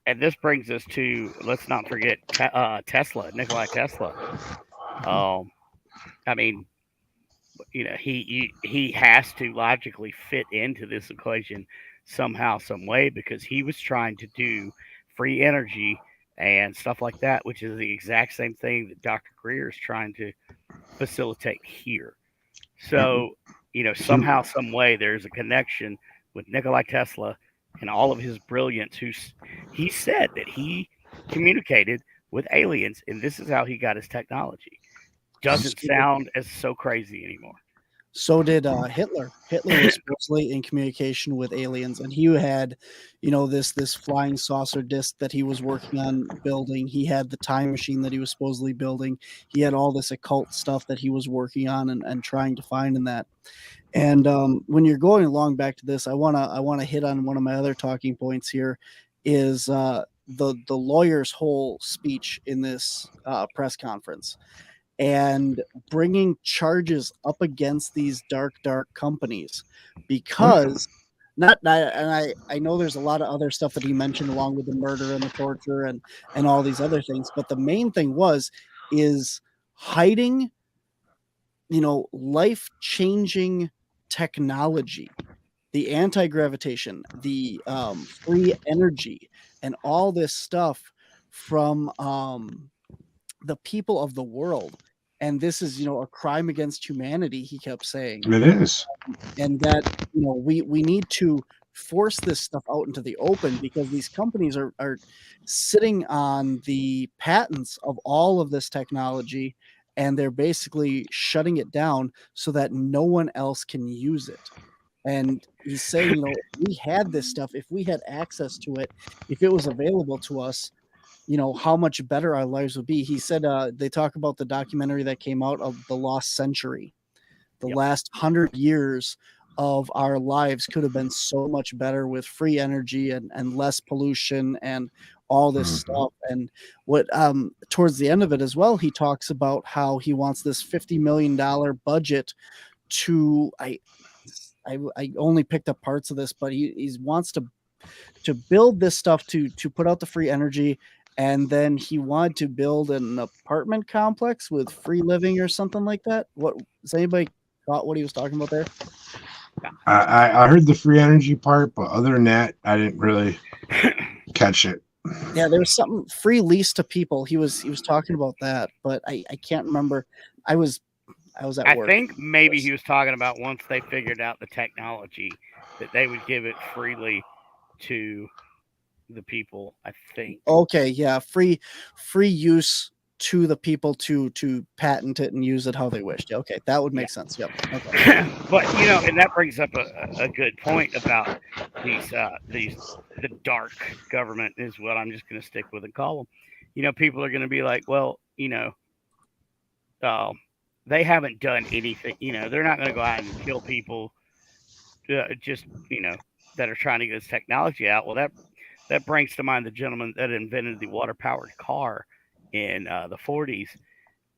S3: And this brings us to, let's not forget Tesla, Nikola Tesla. I mean, he has to logically fit into this equation somehow, some way, because he was trying to do free energy and stuff like that, which is the exact same thing that Dr. Greer is trying to facilitate here. So, somehow, some way, there's a connection with Nikola Tesla and all of his brilliance. He said that he communicated with aliens, and this is how he got his technology. Doesn't sound as so crazy anymore.
S1: So did Hitler. Hitler was supposedly in communication with aliens, and he had, this flying saucer disc that he was working on building. He had the time machine that he was supposedly building. He had all this occult stuff that he was working on and trying to find in that. And when you're going along back to this, I wanna hit on one of my other talking points here, is the lawyer's whole speech in this press conference. and bringing charges up against these dark companies because I know there's a lot of other stuff that he mentioned along with the murder and the torture and all these other things, but the main thing is hiding, life-changing technology, the anti-gravitation, the free energy, and all this stuff from the people of the world. And this is, a crime against humanity, he kept saying.
S2: It is.
S1: And that, we need to force this stuff out into the open because these companies are sitting on the patents of all of this technology, and they're basically shutting it down so that no one else can use it. And he's saying, if we had this stuff, if we had access to it, if it was available to us, how much better our lives would be. He said they talk about the documentary that came out of The Lost Century. The last 100 years of our lives could have been so much better with free energy and less pollution and all this stuff. And what towards the end of it as well, he talks about how he wants this $50 million budget to I only picked up parts of this, but he wants to build this stuff to put out the free energy. And then he wanted to build an apartment complex with free living or something like that. What does anybody got what he was talking about there?
S2: I heard the free energy part, but other than that, I didn't really catch it.
S1: Yeah, there was something free lease to people. He was talking about that, but I can't remember. I was at work.
S3: I think maybe he was talking about once they figured out the technology that they would give it freely to the people, I think.
S1: Okay, yeah, free use to the people to patent it and use it how they wished. Okay, that would make sense. Yep. Okay.
S3: But and that brings up a good point about the dark government is what I'm just going to stick with and call them. People are going to be like, well, they haven't done anything. They're not going to go out and kill people just that are trying to get this technology out. Well, that brings to mind the gentleman that invented the water-powered car in the 40s,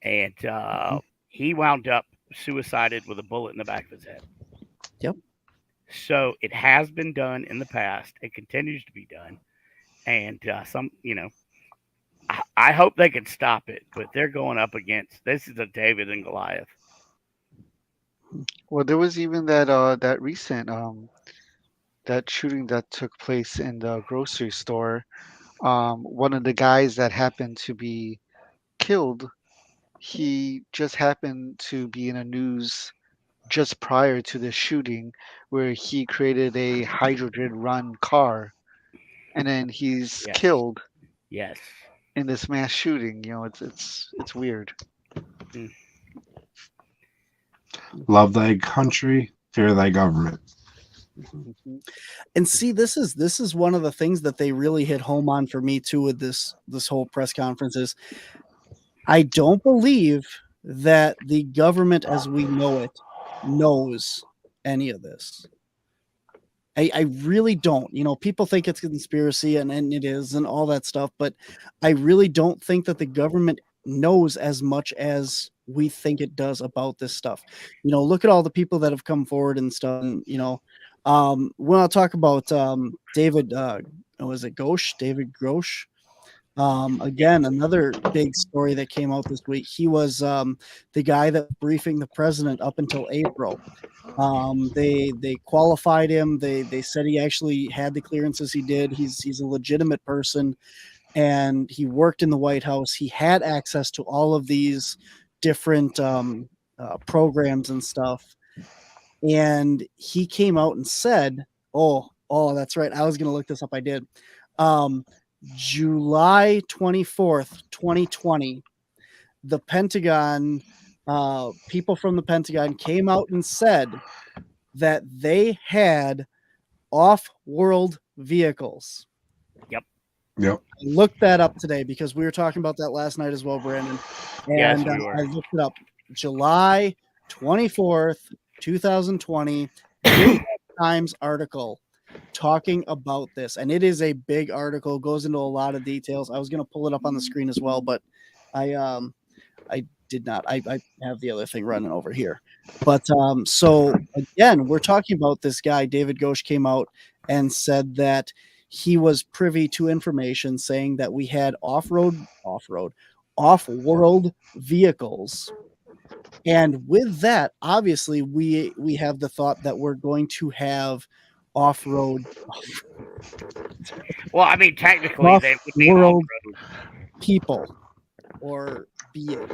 S3: and he wound up suicided with a bullet in the back of his head.
S1: Yep.
S3: So it has been done in the past. It continues to be done, and I hope they can stop it, but they're going up against this is a David and Goliath.
S4: Well, there was even that recent that shooting that took place in the grocery store. One of the guys that happened to be killed, he just happened to be in a news just prior to the shooting where he created a hydrogen run car, and then he's
S3: Yes.
S4: killed
S3: Yes.
S4: in this mass shooting. It's weird.
S2: Love thy country, fear thy government.
S1: And see, this is one of the things that they really hit home on for me too with this whole press conference is I don't believe that the government as we know it knows any of this. I really don't. People think it's a conspiracy and it is and all that stuff, but I really don't think that the government knows as much as we think it does about this stuff. Look at all the people that have come forward and stuff. And, when I talk about David, was it Ghosh? David Grosh? Again, another big story that came out this week. He was the guy that was briefing the president up until April. They qualified him. They said he actually had the clearances he did. He's a legitimate person, and he worked in the White House. He had access to all of these different programs and stuff. And he came out and said, "Oh, that's right. I was going to look this up. I did. July 24th, 2020, the Pentagon, people from the Pentagon came out and said that they had off-world vehicles."
S2: Yep.
S1: I looked that up today because we were talking about that last night as well, Brandon. And
S3: Yes, we were.
S1: I looked it up. July 24th, 2020, New York Times article talking about this. And it is a big article, goes into a lot of details. I was going to pull it up on the screen as well, but I did not. I have the other thing running over here. But so again, we're talking about this guy, David Ghosh, came out and said that he was privy to information saying that we had off-world vehicles. And with that, obviously, we have the thought that we're going to have off-road
S3: Well, I mean, technically, they would be
S1: off-world
S3: off-road.
S1: people or beings.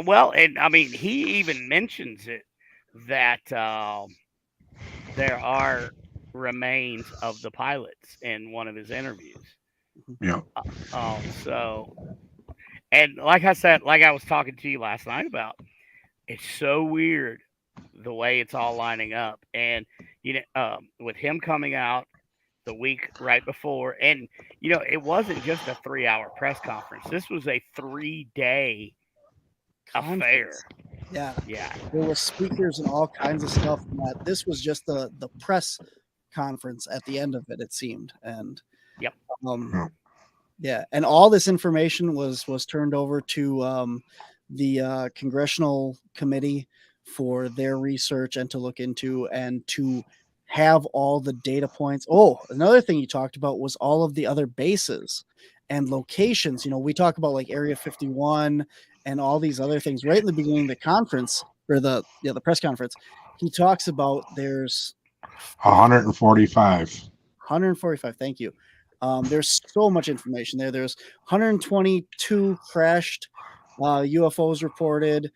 S3: Well, and I mean, he even mentions it that there are remains of the pilots in one of his interviews.
S2: Yeah.
S3: So, and like I said, like I was talking to you last night about, it's so weird the way it's all lining up, and with him coming out the week right before, and it wasn't just a 3-hour press conference. This was a 3-day affair.
S1: Yeah.
S3: Yeah.
S1: There were speakers and all kinds of stuff. This was just the press conference at the end of it, it seemed. And
S3: yep.
S1: Yeah, and all this information was turned over to the congressional committee for their research and to look into and to have all the data points. Oh, another thing you talked about was all of the other bases and locations. We talk about like Area 51 and all these other things right in the beginning of the conference or the press conference. He talks about there's
S2: 145.
S1: 145. Thank you. There's so much information there. There's 122 crashed UFOs reported.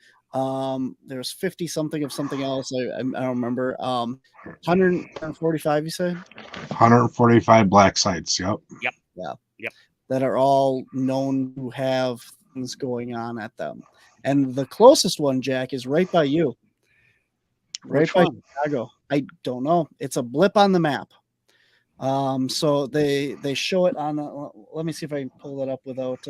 S1: There's 50 something of something else. I don't remember. 145, you said?
S2: 145 black sites. Yep.
S3: Yep.
S1: Yeah.
S3: Yep.
S1: That are all known to have things going on at them. And the closest one, Jack, is right by you. Right by Chicago. I don't know. It's a blip on the map. So they show it on. Let me see if I can pull that up without.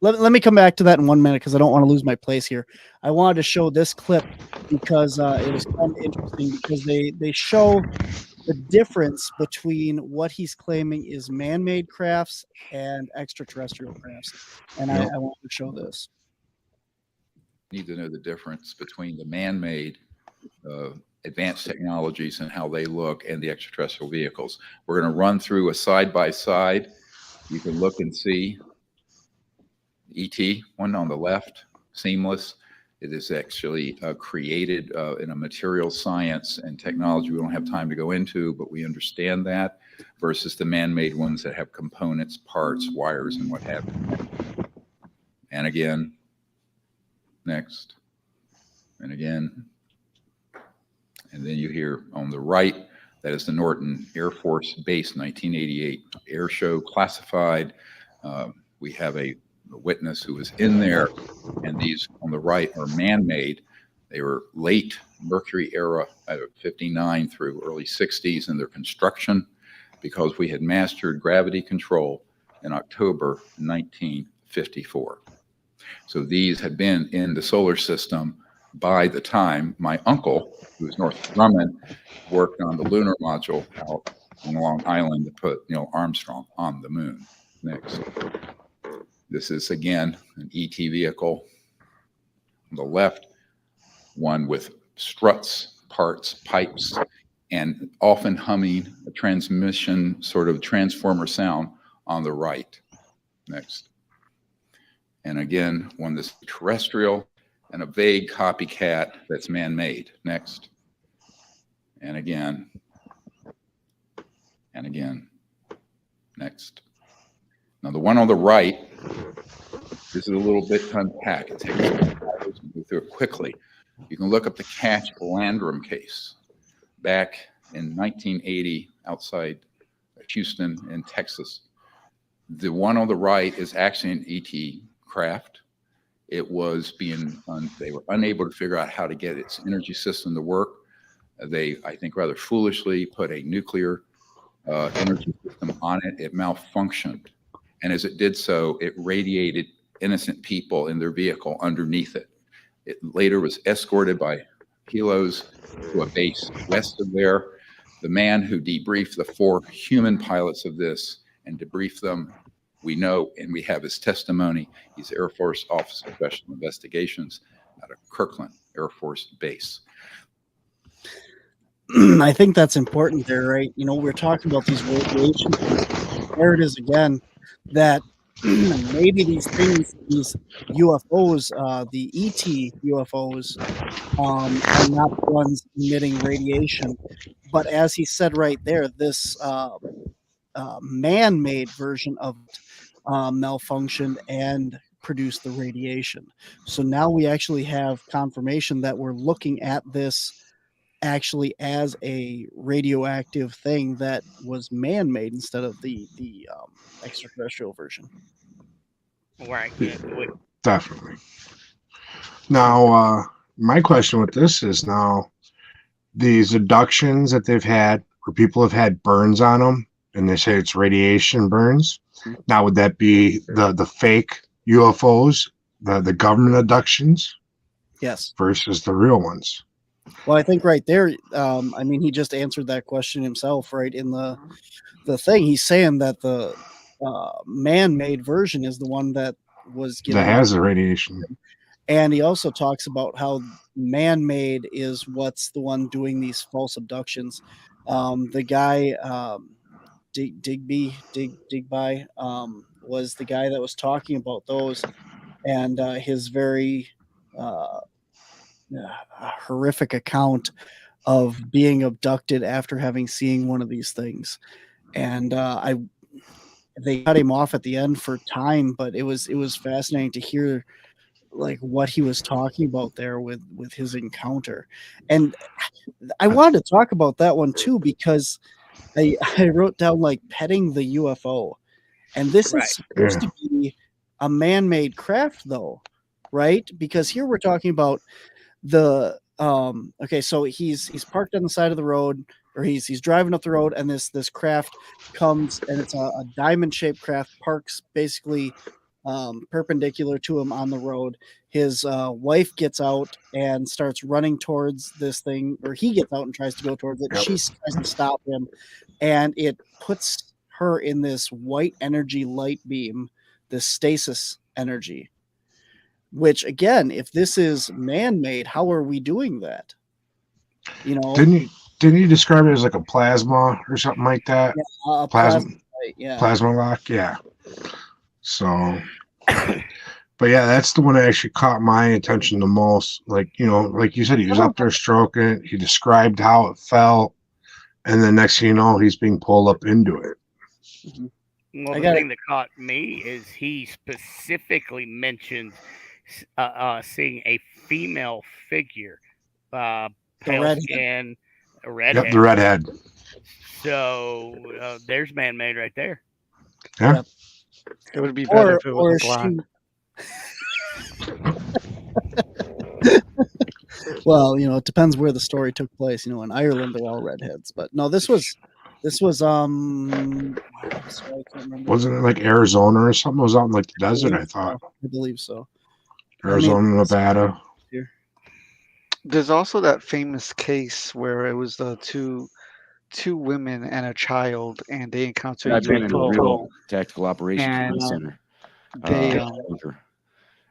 S1: Let me come back to that in 1 minute because I don't want to lose my place here. I wanted to show this clip because it was kind of interesting because they show the difference between what he's claiming is man-made crafts and extraterrestrial crafts, and I want to show this.
S6: Need to know the difference between the man-made advanced technologies and how they look and the extraterrestrial vehicles. We're going to run through a side-by-side. You can look and see ET, one on the left, seamless. It is actually created in a material science and technology we don't have time to go into, but we understand that, versus the man-made ones that have components, parts, wires, and what have you. And again, next, and again. And then you hear on the right, that is the Norton Air Force Base 1988 air show, classified. We have a witness who was in there, and these on the right are man-made. They were late Mercury era, 59 through early 60s in their construction, because we had mastered gravity control in October 1954. So these had been in the solar system by the time my uncle, who was Northrop Grumman, worked on the lunar module out on Long Island to put Neil Armstrong on the moon. Next. This is, again, an ET vehicle. On the left, one with struts, parts, pipes, and often humming a transmission, sort of transformer sound on the right. Next. And again, one that's terrestrial and a vague copycat that's man-made. Next. And again. And again. Next. Now, the one on the right, this is a little bit to unpack. It takes hours to go through it quickly. You can look up the Cash Landrum case back in 1980 outside Houston in Texas. The one on the right is actually an ET craft. It was they were unable to figure out how to get its energy system to work. They, I think, rather foolishly put a nuclear energy system on it. It malfunctioned. And as it did so, it radiated innocent people in their vehicle underneath it. It later was escorted by helos to a base west of there. The man who debriefed the 4 human pilots of this and debriefed them, We know, and we have his testimony. He's Air Force Officer of Special Investigations out of Kirkland Air Force Base.
S1: I think that's important there, right? You know, we're talking about these radiation things. There it is again, that maybe these things, these UFOs, the ET UFOs, are not the ones emitting radiation. But as he said right there, this man-made version of it malfunctioned and produced the radiation. So now we actually have confirmation that we're looking at this actually as a radioactive thing that was man-made instead of the extraterrestrial version.
S3: Right.
S2: Definitely. Now, my question with this is now these abductions that they've had where people have had burns on them and they say it's radiation burns. Now, would that be the fake UFOs, the government abductions?
S1: Yes.
S2: Versus the real ones?
S1: Well, I think right there, I mean, he just answered that question himself, right? In the thing, he's saying that the man-made version is the one that was
S2: That
S1: getting
S2: has the radiation.
S1: And he also talks about how man-made is what's the one doing these false abductions. The guy, Digby, was the guy that was talking about those, and his very horrific account of being abducted after having seen one of these things. And they cut him off at the end for time, but it was fascinating to hear like what he was talking about there with his encounter. And I wanted to talk about that one too, because I wrote down like petting the UFO, and this is supposed to be a man-made craft though, right? Because here we're talking about the okay, so he's parked on the side of the road, or he's driving up the road, and this craft comes, and it's a diamond shaped craft, parks basically perpendicular to him on the road. His wife gets out and starts running towards this thing, or he gets out and tries to go towards it. She tries to stop him, and it puts her in this white energy light beam, this stasis energy. Which again, if this is man-made, how are we doing that? You know,
S2: didn't you describe it as like a plasma or something like that?
S1: Yeah,
S2: plasma
S1: light, yeah.
S2: Plasma lock, yeah. So, but yeah, that's the one that actually caught my attention the most. Like, you know, like you said, he was up there stroking it. He described how it felt, and the next thing you know, he's being pulled up into it.
S3: Well, the thing that caught me is he specifically mentioned seeing a female figure, pale skin, a redhead.
S2: Yep, the redhead.
S3: So there's man-made right there.
S2: Yeah.
S4: It would be better if it was a blonde.
S1: Well, you know, it depends where the story took place. You know, in Ireland they're all redheads, but no, this was wasn't
S2: it like Arizona or something? It was out in like the desert, I thought.
S1: I believe so.
S2: Arizona, Nevada.
S4: There's also that famous case where it was the two women and a child, and they encountered
S9: I've been in a
S4: UFO.
S9: real tactical operations
S4: And,
S9: center
S4: they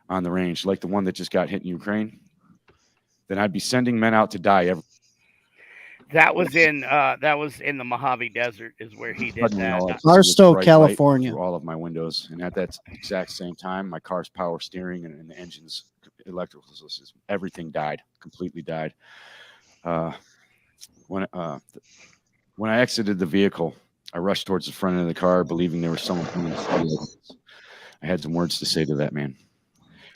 S9: on the range, like the one that just got hit in Ukraine. Then I'd be sending men out to die every.
S3: That was in the Mojave Desert, is where he did that.
S1: Barstow, California.
S9: Through all of my windows, and at that exact same time, my car's power steering and the engine's electrical systems, everything died, completely died. When I exited the vehicle, I rushed towards the front of the car, believing there was someone coming to see. I had some words to say to that man.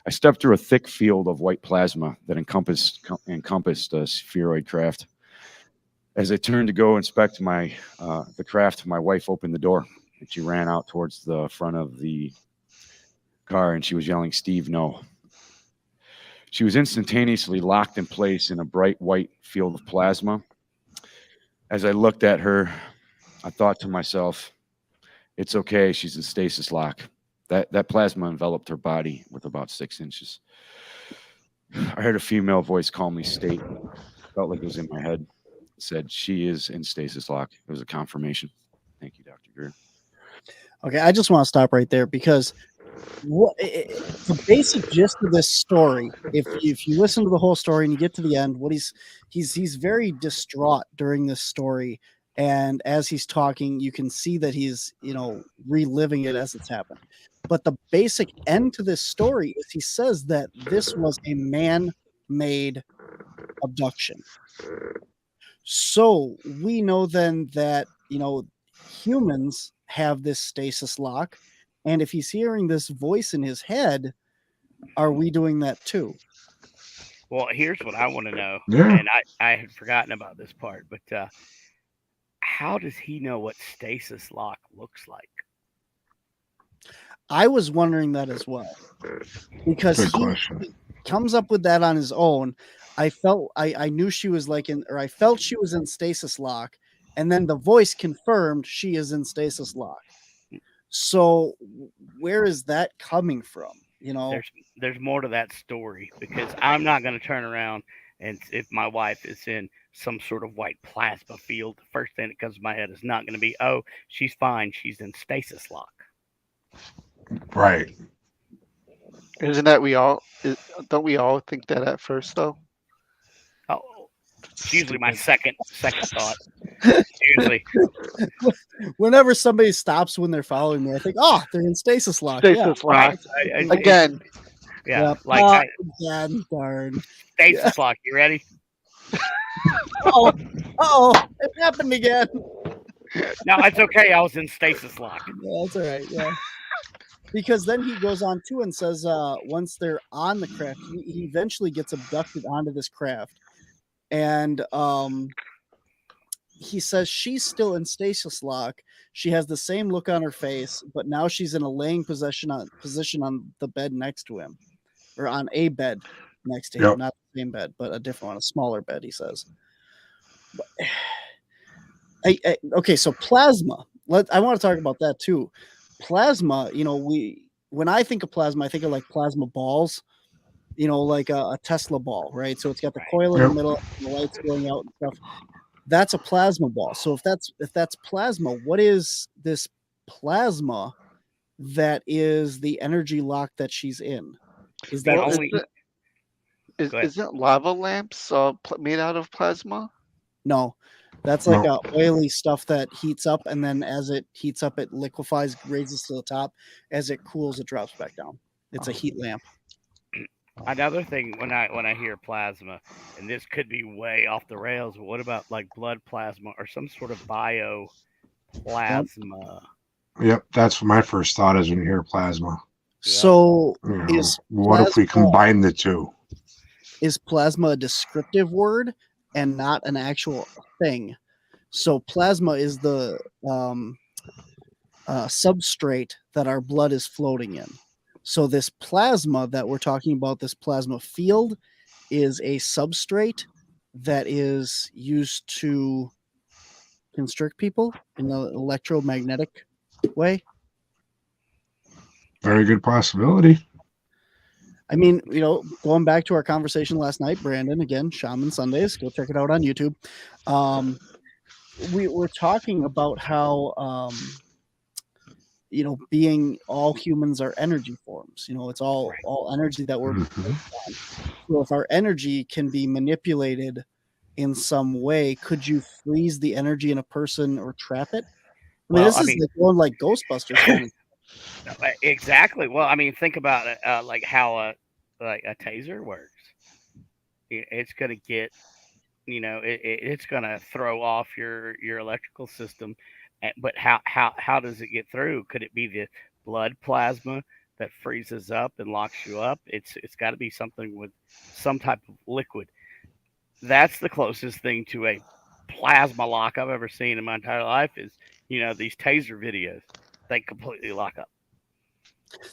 S9: I stepped through a thick field of white plasma that encompassed a spheroid craft. As I turned to go inspect the craft, my wife opened the door, and she ran out towards the front of the car, and she was yelling, "Steve, no." She was instantaneously locked in place in a bright white field of plasma. As I looked at her, I thought to myself, it's okay, she's in stasis lock. That plasma enveloped her body with about 6 inches. I heard a female voice calmly state, felt like it was in my head, said, she is in stasis lock. It was a confirmation. Thank you, Dr. Greer.
S1: Okay, I just want to stop right there because the basic gist of this story, if you listen to the whole story and you get to the end, what he's very distraught during this story, and as he's talking, you can see that he's reliving it as it's happened. But the basic end to this story is he says that this was a man-made abduction. So we know then that humans have this stasis lock, and if he's hearing this voice in his head, are we doing that too?
S3: Well, here's what I want to know,
S2: Yeah.
S3: and I had forgotten about this part, but how does he know what stasis lock looks like?
S1: I was wondering that as well, because
S2: Good
S1: he
S2: question.
S1: comes up with that on his own. I knew she was I felt she was in stasis lock, and then the voice confirmed she is in stasis lock. So where is that coming from?
S3: There's more to that story, because I'm not going to turn around and if my wife is in some sort of white plasma field, the first thing that comes to my head is not going to be, oh, she's fine, she's in stasis lock.
S2: Right.
S4: Isn't that don't we all think that at first though?
S3: Oh, it's usually my second thought. Usually,
S1: Whenever somebody stops when they're following me, I think, oh, they're in stasis lock.
S4: Stasis lock. Again.
S3: Yeah,
S1: again, darn.
S3: Stasis lock. You ready?
S1: Oh, it happened again.
S3: No, it's okay. I was in stasis lock.
S1: Yeah, that's all right. Yeah. Because then he goes on too and says, once they're on the craft, he eventually gets abducted onto this craft, and he says she's still in stasis lock. She has the same look on her face, but now she's in a laying position on the bed next to him, or on a bed next to him,
S2: Yep.
S1: not the same bed, but a different one, a smaller bed. He says. Okay, so plasma. I want to talk about that too. Plasma, when I think of plasma, I think of like plasma balls, like a Tesla ball, right? So it's got the coil in the middle, and the lights going out and stuff. That's a plasma ball. So if that's plasma, what is this plasma that is the energy lock that she's in? Is that
S4: isn't lava lamps made out of plasma?
S1: No, that's like a oily stuff that heats up, and then as it heats up, it liquefies, raises to the top. As it cools, it drops back down. It's a heat lamp.
S3: Another thing, when I hear plasma, and this could be way off the rails, but what about like blood plasma or some sort of bio plasma?
S2: Yep, that's what my first thought is when you hear plasma.
S1: So
S2: what if we combine the two?
S1: Is plasma a descriptive word and not an actual thing? So plasma is the substrate that our blood is floating in. So this plasma that we're talking about, this plasma field, is a substrate that is used to constrict people in an electromagnetic way.
S2: Very good possibility.
S1: I mean, going back to our conversation last night, Brandon, again, Shaman Sundays, go check it out on YouTube. We were talking about how, being all humans are energy forms. It's all energy that we're based on. So if our energy can be manipulated in some way, could you freeze the energy in a person or trap it? I mean, this is like going like Ghostbusters kind of.
S3: Exactly. Well, I mean, think about it, like how a taser works. It's going to get, it's going to throw off your electrical system. But how does it get through? Could it be the blood plasma that freezes up and locks you up? It's got to be something with some type of liquid. That's the closest thing to a plasma lock I've ever seen in my entire life. Is these taser videos? They completely lock up.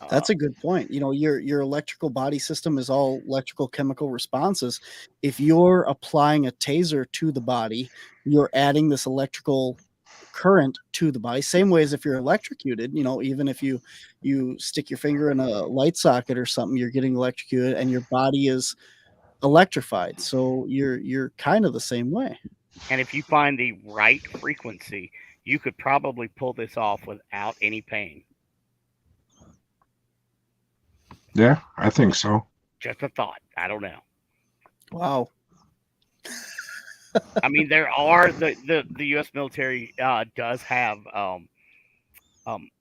S1: That's a good point. Your electrical body system is all electrical chemical responses. If you're applying a taser to the body, you're adding this electrical current to the body, same way as if you're electrocuted. Even if you stick your finger in a light socket or something, you're getting electrocuted and your body is electrified. So you're kind of the same way.
S3: And if you find the right frequency, you could probably pull this off without any pain.
S2: Yeah, I think so.
S3: Just a thought. I don't know.
S1: Wow.
S3: I mean, there are the U.S. military does have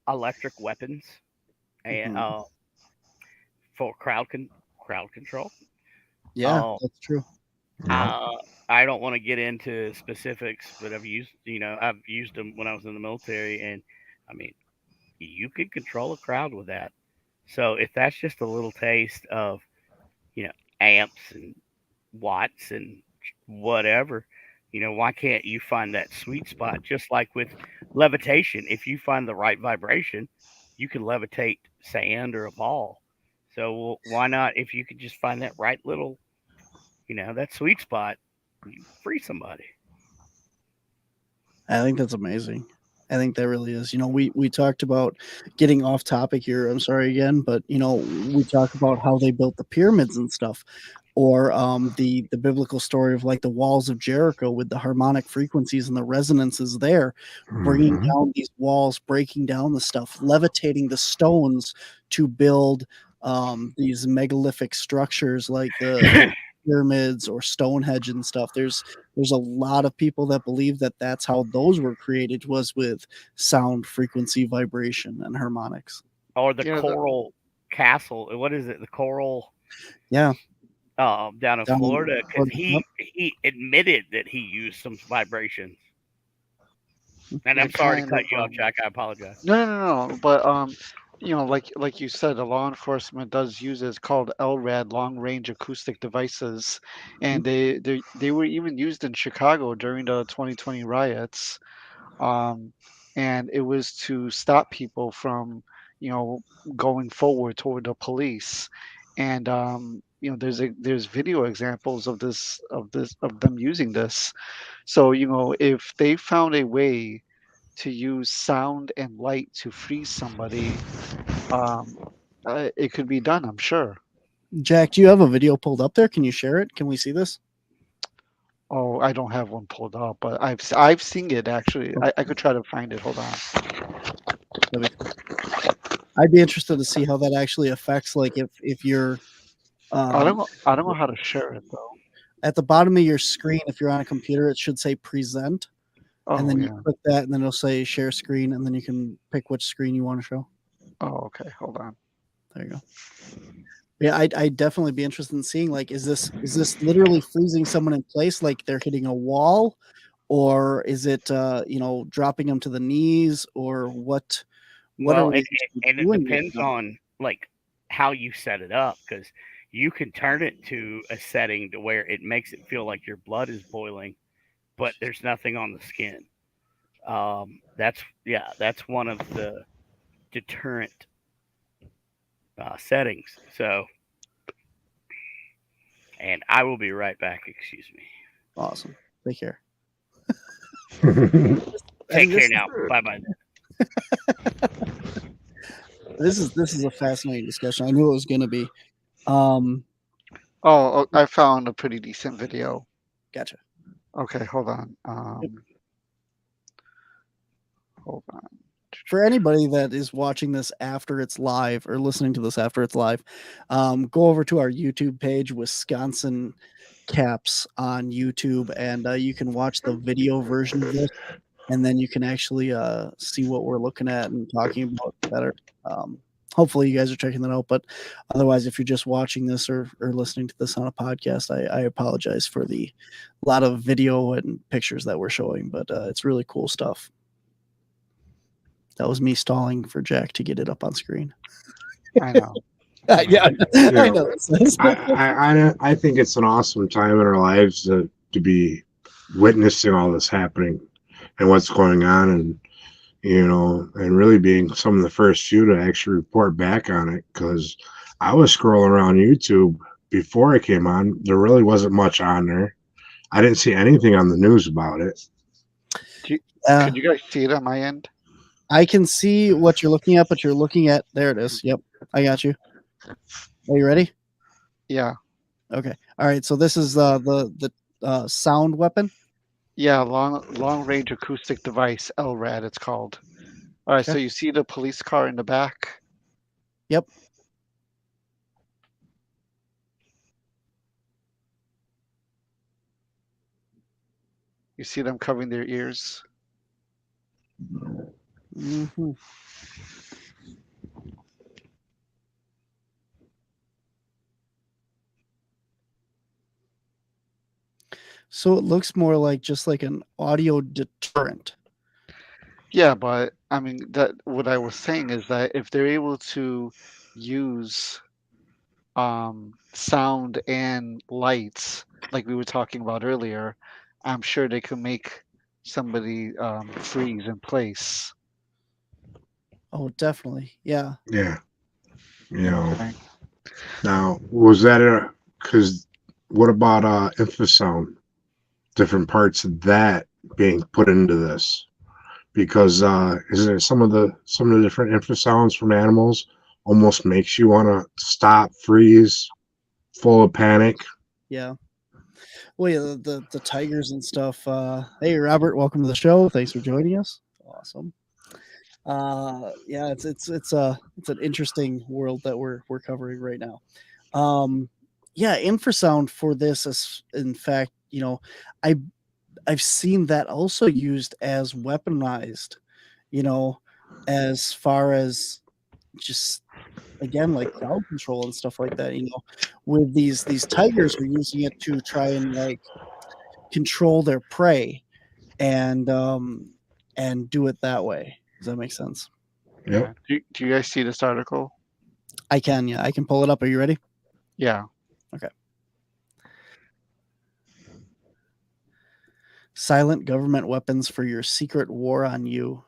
S3: electric weapons and for crowd control.
S1: Yeah,
S3: Uh,
S1: that's true.
S3: I don't want to get into specifics, but I've used them when I was in the military, and I mean, you could control a crowd with that. So if that's just a little taste of, amps and watts and whatever, why can't you find that sweet spot? Just like with levitation, if you find the right vibration, you can levitate sand or a ball. So why not, if you could just find that right little, that sweet spot, you free somebody.
S1: I think that's amazing. I think that really is. We talked about getting off topic here. I'm sorry again, but we talk about how they built the pyramids and stuff, or the biblical story of like the walls of Jericho with the harmonic frequencies and the resonances there, bringing down these walls, breaking down the stuff, levitating the stones to build these megalithic structures like the pyramids or Stonehenge and stuff. There's a lot of people that believe that that's how those were created, was with sound, frequency, vibration, and harmonics.
S3: Or the coral castle. What is it? The coral.
S1: Yeah.
S3: Down in
S1: Down in
S3: Florida, because
S1: Florida,
S3: he admitted that he used some vibrations. And
S4: Yeah,
S3: I'm sorry to
S4: kind
S3: cut
S4: of,
S3: you off, Jack. I apologize.
S4: No. But like you said, the law enforcement does use it's called LRAD, long range acoustic devices, and they were even used in Chicago during the 2020 riots. And it was to stop people from, going forward toward the police. And there's video examples of of them using this. So if they found a way to use sound and light to freeze somebody, um, it could be done, I'm sure.
S1: Jack, do you have a video pulled up there? Can you share it? Can we see this?
S4: Oh, I don't have one pulled up, but I've seen it actually. I could try to find it. Hold on.
S1: I'd be interested to see how that actually affects, like if you're
S4: I don't know how to share it though.
S1: at the bottom of your screen, if you're on a computer, it should say present. And
S4: Oh
S1: then you
S4: yeah.
S1: click that, and then it'll say share screen, and then you can pick which screen you want to show.
S4: Oh, okay. Hold on.
S1: There you go. Yeah, I'd definitely be interested in seeing, like, is this literally freezing someone in place, like they're hitting a wall, or is it dropping them to the knees, or what? What
S3: Well,
S1: are we
S3: and it
S1: doing with
S3: depends
S1: them?
S3: on like how you set it up, because you can turn it to a setting to where it makes it feel like your blood is boiling, but there's nothing on the skin. That's one of the deterrent settings. So, and I will be right back. Excuse me.
S1: Awesome. Take care.
S3: Take care now. Bye bye.
S1: This is a fascinating discussion. I knew it was going to be.
S4: Oh, I found a pretty decent video.
S1: Gotcha.
S4: Okay, hold on. Hold on.
S1: For anybody that is watching this after it's live or listening to this after it's live, go over to our YouTube page, Wisconsin Caps on YouTube, and you can watch the video version of this, and then you can actually see what we're looking at and talking about better. Hopefully, you guys are checking that out. But otherwise, if you're just watching this or listening to this on a podcast, I apologize for the lot of video and pictures that we're showing, but it's really cool stuff. That was me stalling for Jack to get it up on screen.
S4: I know.
S1: Yeah, I know.
S2: I think it's an awesome time in our lives to be witnessing all this happening and what's going on, and and really being some of the first few to actually report back on it, because I was scrolling around YouTube before I came on. There really wasn't much on there. I didn't see anything on the news about it.
S4: Could you guys see it on my end?
S1: I can see what you're looking at, but you're looking at, there it is. Yep, I got you. Are you ready?
S4: Yeah.
S1: Okay. All right. So this is the sound weapon.
S4: Yeah, long range acoustic device, LRAD it's called. All right, so
S1: Okay.
S4: you see the police car in the back?
S1: Yep.
S4: You see them covering their ears?
S1: Hmm. So it looks more like just like an audio deterrent.
S4: Yeah, but I mean that what I was saying is that if they're able to use sound and lights like we were talking about earlier, I'm sure they could make somebody freeze in place.
S1: Oh, definitely. Yeah.
S2: Yeah. You know.
S4: Right.
S2: Now, was that a? Because what about infrasound? Different parts of that being put into this, because is it some of the different infrasounds from animals almost makes you want to stop, freeze, full of panic.
S1: Yeah. Well, yeah, the tigers and stuff. Hey, Robert, welcome to the show. Thanks for joining us. Awesome. Yeah, it's an interesting world that we're covering right now. Yeah, infrasound for this is, in fact, I I've seen that also used as weaponized, you know, as far as just again like crowd control and stuff like that. With these tigers are using it to try and like control their prey and do it that way. Does that make sense?
S2: Yep.
S4: Yeah. Do you guys see this article?
S1: I can, yeah, I can pull it up. Are you ready?
S4: Yeah.
S1: Okay. Silent government weapons for your secret war on you.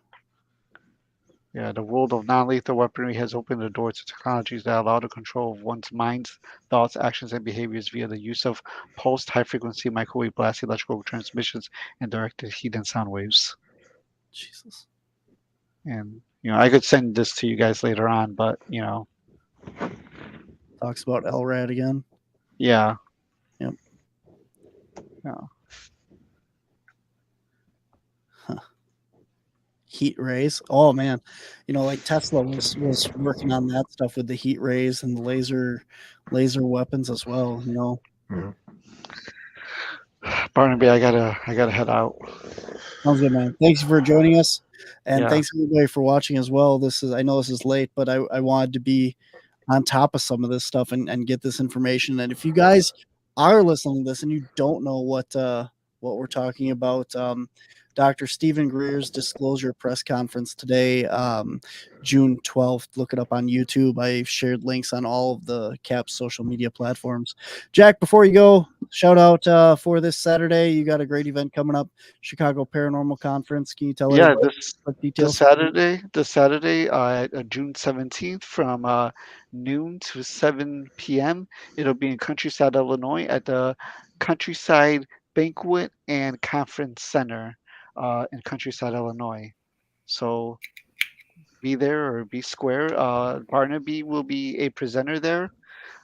S4: Yeah, the world of non-lethal weaponry has opened the door to technologies that allow the control of one's minds, thoughts, actions, and behaviors via the use of pulsed high-frequency microwave blast electrical transmissions and directed heat and sound waves.
S1: Jesus.
S4: And I could send this to you guys later on, but
S1: Talks about LRAD again.
S4: yeah.
S1: Yep.
S4: Yeah.
S1: Heat rays. Oh man, like Tesla was working on that stuff with the heat rays and the laser weapons as well.
S2: Yeah.
S4: Barnaby, I gotta head out.
S1: Sounds good, man. Thanks for joining us, and
S4: Yeah.
S1: thanks everybody for watching as well. I know this is late, but I wanted to be on top of some of this stuff and get this information. And if you guys are listening to this and you don't know what we're talking about, Dr. Stephen Greer's disclosure press conference today, June 12th. Look it up on YouTube. I shared links on all of the CAPS social media platforms. Jack, before you go, shout out for this Saturday. You got a great event coming up, Chicago Paranormal Conference. Can you tell
S4: Yeah,
S1: everybody
S4: this
S1: what
S4: the
S1: details?
S4: Saturday, June 17th from noon to 7 p.m. It'll be in Countryside, Illinois at the Countryside Banquet and Conference Center in Countryside, Illinois. So be there or be square. Barnaby will be a presenter there.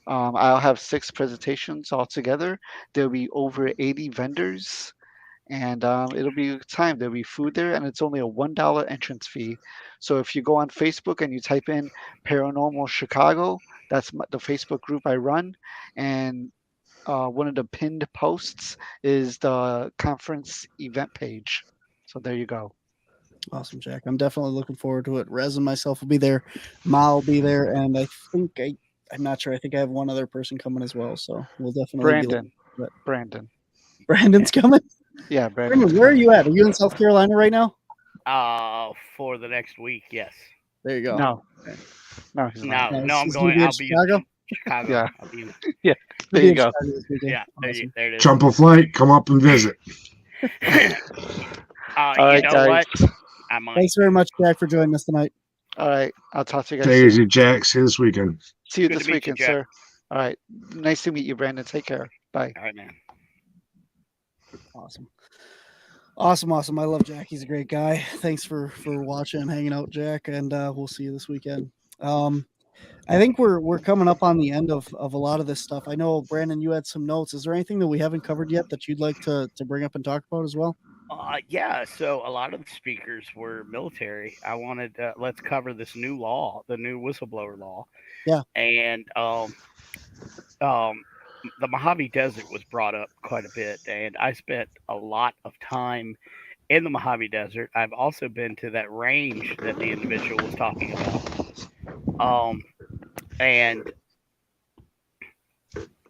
S4: I'll have 6 presentations altogether. There'll be over 80 vendors and it'll be a good time. There'll be food there, and it's only a $1 entrance fee. So if you go on Facebook and you type in Paranormal Chicago, that's the Facebook group I run, and one of the pinned posts is the conference event page. So there you go.
S1: Awesome, Jack. I'm definitely looking forward to it. Rez and myself will be there. Ma will be there, and I'm not sure. I think I have one other person coming as well. So we'll definitely be looking
S4: Brandon.
S1: at it.
S4: Brandon.
S1: Brandon's coming.
S4: Yeah, Brandon's
S1: Brandon, where are
S4: coming.
S1: you at? Are you in South Carolina right now?
S3: For the next week, yes.
S1: There you go.
S4: No.
S1: Okay.
S4: No, he's not.
S3: No,
S1: He's
S3: I'm
S1: gonna be in
S3: I'll be
S1: Chicago?
S3: in Chicago.
S4: Yeah.
S3: I'll be in,
S4: Yeah.
S1: He'll
S4: There
S1: be
S4: you
S1: in
S4: go.
S1: Chicago this weekend.
S3: yeah,
S1: Awesome.
S3: there it is.
S2: Jump a flight, come up and visit.
S4: All
S3: You
S4: right,
S3: know
S4: guys.
S3: what? I might.
S1: Thanks very much, Jack, for joining us tonight.
S4: All right. I'll talk to you guys
S2: Stay
S4: soon.
S2: easy, Jack. See you this weekend.
S4: See you
S3: Good to
S4: this
S3: meet you,
S4: weekend,
S3: Jack.
S4: sir. All right. Nice to meet you, Brandon. Take care. Bye.
S3: All right, man.
S1: Awesome. Awesome. I love Jack. He's a great guy. Thanks for watching and hanging out, Jack, and we'll see you this weekend. I think we're coming up on the end of a lot of this stuff. I know, Brandon, you had some notes. Is there anything that we haven't covered yet that you'd like to bring up and talk about as well?
S3: Yeah, so a lot of the speakers were military. I wanted let's cover this new law, the new whistleblower law,
S1: Yeah.
S3: and um, the Mojave Desert was brought up quite a bit, and I spent a lot of time in the Mojave Desert. I've also been to that range that the individual was talking about, um, and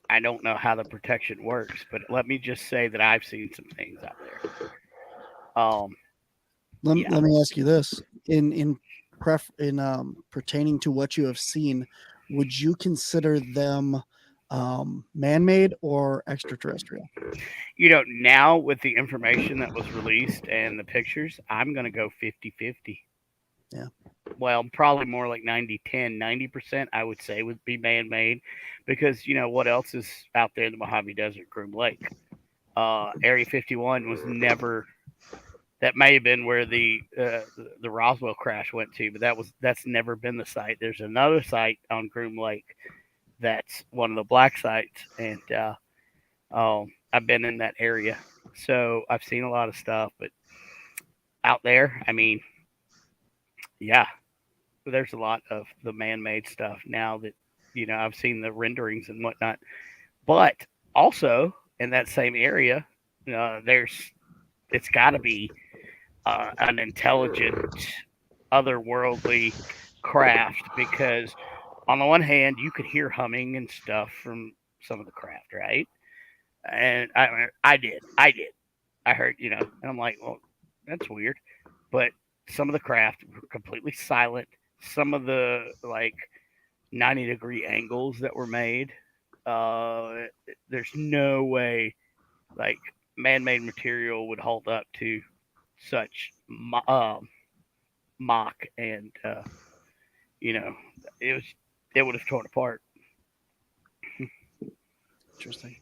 S3: I don't know how the protection works, but let me just say that I've seen some things out there. Yeah.
S1: Let me ask you this: in pertaining to what you have seen, would you consider them man-made or extraterrestrial?
S3: Now with the information that was released and the pictures, I'm going to go 50-50.
S1: Yeah.
S3: Well, probably more like 90-10. 90% I would say would be man-made because, what else is out there in the Mojave Desert? Groom Lake. Area 51 was never. That may have been where the Roswell crash went to, but that's never been the site. There's another site on Groom Lake that's one of the black sites, and I've been in that area, so I've seen a lot of stuff. But out there, I mean, yeah, there's a lot of the man-made stuff now that I've seen the renderings and whatnot. But also in that same area, it's got to be an intelligent, otherworldly craft because on the one hand, you could hear humming and stuff from some of the craft, right? And I did. I heard, and I'm like, well, that's weird. But some of the craft were completely silent. Some of the 90-degree angles that were made, there's no way like man-made material would hold up to such mock, and it would have torn apart.
S1: Interesting.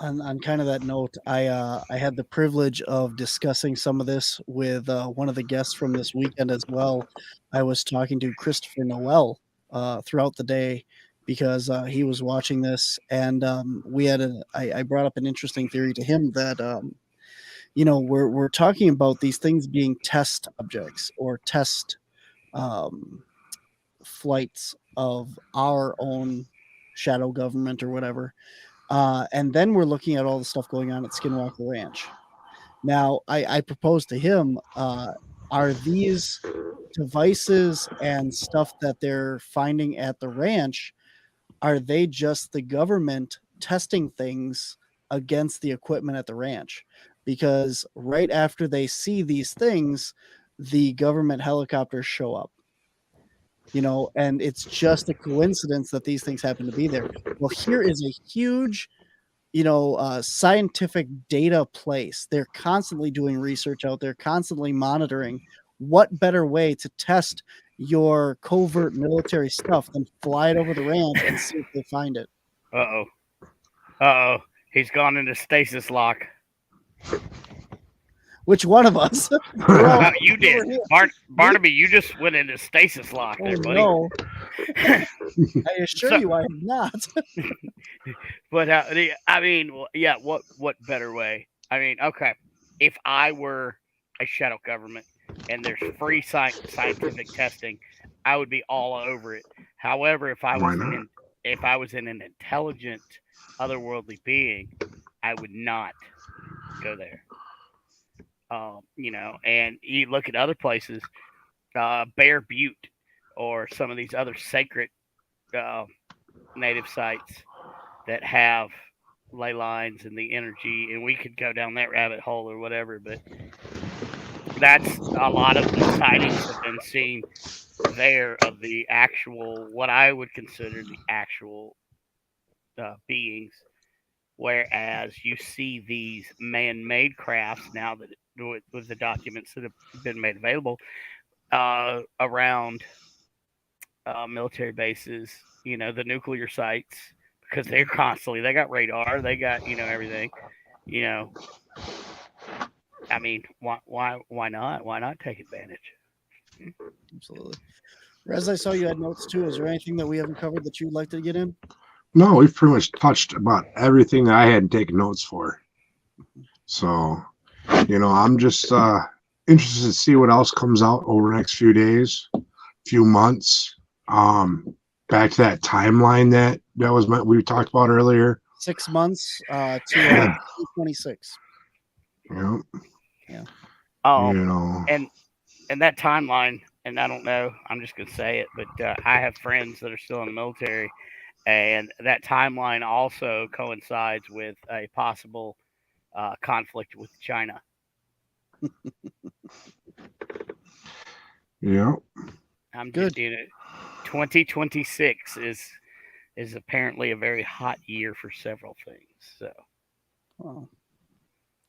S1: On kind of that note, I had the privilege of discussing some of this with one of the guests from this weekend as well. I was talking to Christopher Noel throughout the day because he was watching this, and I brought up an interesting theory to him that we're talking about these things being test objects or test um, flights of our own shadow government or whatever. And then we're looking at all the stuff going on at Skinwalker Ranch. Now, I proposed to him, are these devices and stuff that they're finding at the ranch, are they just the government testing things against the equipment at the ranch? Because right after they see these things, the government helicopters show up. And it's just a coincidence that these things happen to be there. Well, here is a huge scientific data place. They're constantly doing research out there, constantly monitoring. What better way to test your covert military stuff than fly it over the ranch and see if they find it?
S3: He's gone into stasis lock.
S1: Which one of us?
S3: You did. Barnaby, you just went into stasis lock there, buddy.
S1: No. I assure you I am not.
S3: But yeah, what better way? I mean, okay, if I were a shadow government and there's free scientific testing, I would be all over it. However, if I was in an intelligent, otherworldly being, I would not go there. And you look at other places, Bear Butte, or some of these other sacred native sites that have ley lines and the energy, and we could go down that rabbit hole or whatever, but that's a lot of the sightings have been seen there of the actual, what I would consider the actual beings, whereas you see these man-made crafts now that with the documents that have been made available around military bases, the nuclear sites, because they got radar, they got everything, I mean, why not take advantage?
S1: Absolutely. Rez, I saw you had notes too. Is there anything that we haven't covered that you'd like to get in?
S2: No, we've pretty much touched about everything that I had taken notes for. So I'm just interested to see what else comes out over the next few days, few months. Back to that timeline that was we talked about earlier.
S1: 6 months to
S2: Yeah.
S1: 2026.
S2: Yeah.
S3: And that timeline, and I don't know, I'm just gonna say it, but I have friends that are still in the military, and that timeline also coincides with a possible conflict with China.
S2: Yeah.
S3: I'm
S1: Good.
S3: 2026 is apparently a very hot year for several things. So,
S1: Wow.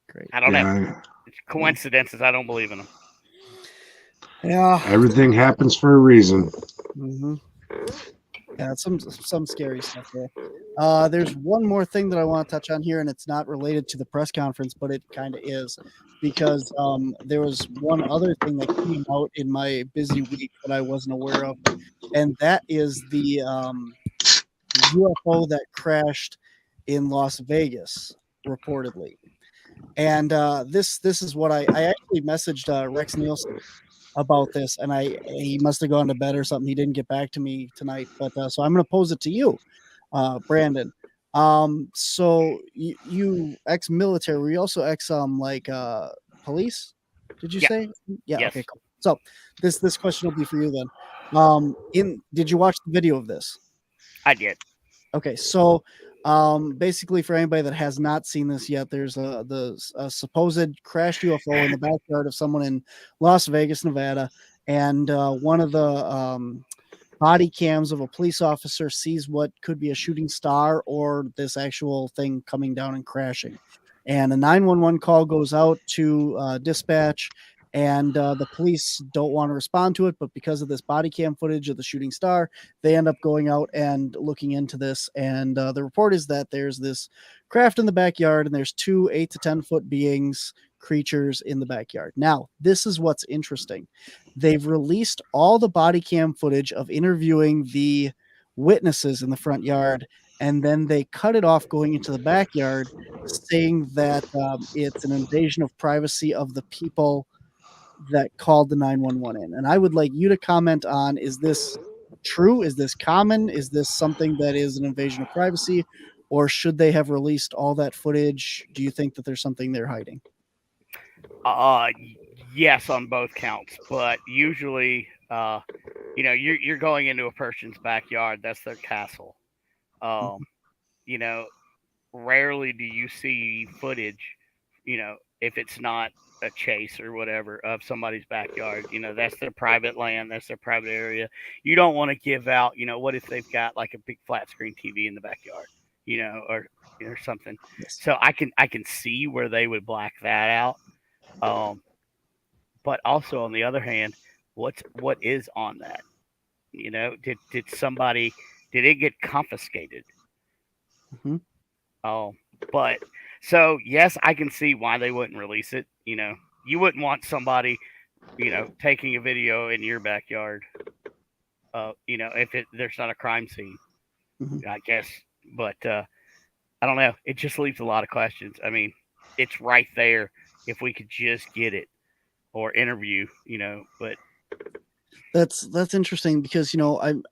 S1: Great.
S3: I don't know. It's coincidences. I don't believe in them.
S1: Yeah.
S2: Everything happens for a reason.
S1: Mm-hmm. Yeah, some scary stuff there. There's one more thing that I want to touch on here, and it's not related to the press conference, but it kind of is, because there was one other thing that came out in my busy week that I wasn't aware of, and that is the UFO that crashed in Las Vegas, reportedly. And this is what I actually messaged Rex Nielsen about this, and he must have gone to bed or something. He didn't get back to me tonight, but so I'm going to pose it to you, Brandon. So you ex-military, were you also ex police? Did you
S3: Yeah.
S1: say? Yeah.
S3: Yes.
S1: Okay. Cool. So this question will be for you then. Did you watch the video of this?
S3: I did.
S1: Okay, so basically, for anybody that has not seen this yet, there's a supposed crashed UFO in the backyard of someone in Las Vegas, Nevada, and one of the body cams of a police officer sees what could be a shooting star or this actual thing coming down and crashing. And a 911 call goes out to dispatch, and the police don't want to respond to it, but because of this body cam footage of the shooting star, they end up going out and looking into this. And the report is that there's this craft in the backyard, and there's two 8 to 10 foot beings, creatures in the backyard. Now, this is what's interesting. They've released all the body cam footage of interviewing the witnesses in the front yard, and then they cut it off going into the backyard, saying that it's an invasion of privacy of the people that called the 911 in. And I would like you to comment on, is this true? Is this common? Is this something that is an invasion of privacy? Or should they have released all that footage? Do you think that there's something they're hiding?
S3: Yes, on both counts, but usually, you're going into a person's backyard. That's their castle. You know, rarely do you see footage, if it's not a chase or whatever of somebody's backyard. That's their private land, that's their private area. You don't want to give out, what if they've got like a big flat screen TV in the backyard, or something.
S1: Yes.
S3: So I can see where they would black that out. But also on the other hand, what is on that? Did somebody did it get confiscated?
S1: Mhm.
S3: But so yes, I can see why they wouldn't release it. You wouldn't want somebody, taking a video in your backyard. If there's not a crime scene,
S1: Mhm.
S3: I guess. But I don't know. It just leaves a lot of questions. I mean, it's right there if we could just get it or interview, but
S1: That's interesting because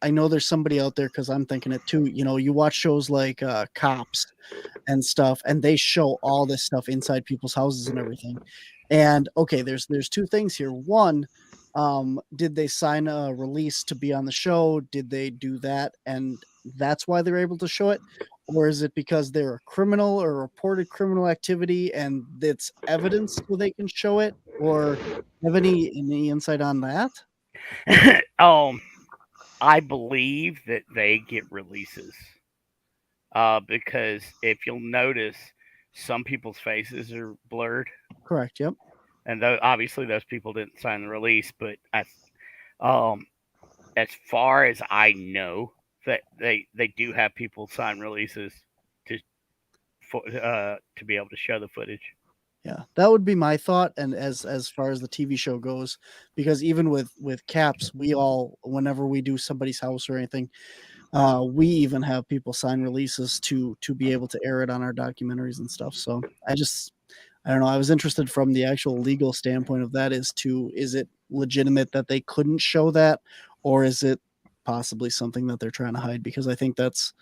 S1: I know there's somebody out there, because I'm thinking it too. You watch shows like Cops and stuff, and they show all this stuff inside people's houses and everything. And okay, there's two things here. One, did they sign a release to be on the show? Did they do that, and that's why they're able to show it? Or is it because they're a criminal or reported criminal activity and it's evidence so they can show it? Or have any insight on that?
S3: I believe that they get releases. Because if you'll notice, some people's faces are blurred,
S1: Correct. Yep.
S3: and obviously those people didn't sign the release. But um, as far as I know, that they do have people sign releases to to be able to show the footage.
S1: Yeah, that would be my thought. And as far as the TV show goes, because even with Caps, we all, whenever we do somebody's house or anything, we even have people sign releases to be able to air it on our documentaries and stuff. So I don't know. I was interested from the actual legal standpoint of that is it legitimate that they couldn't show that, or is it possibly something that they're trying to hide? Because I think that's,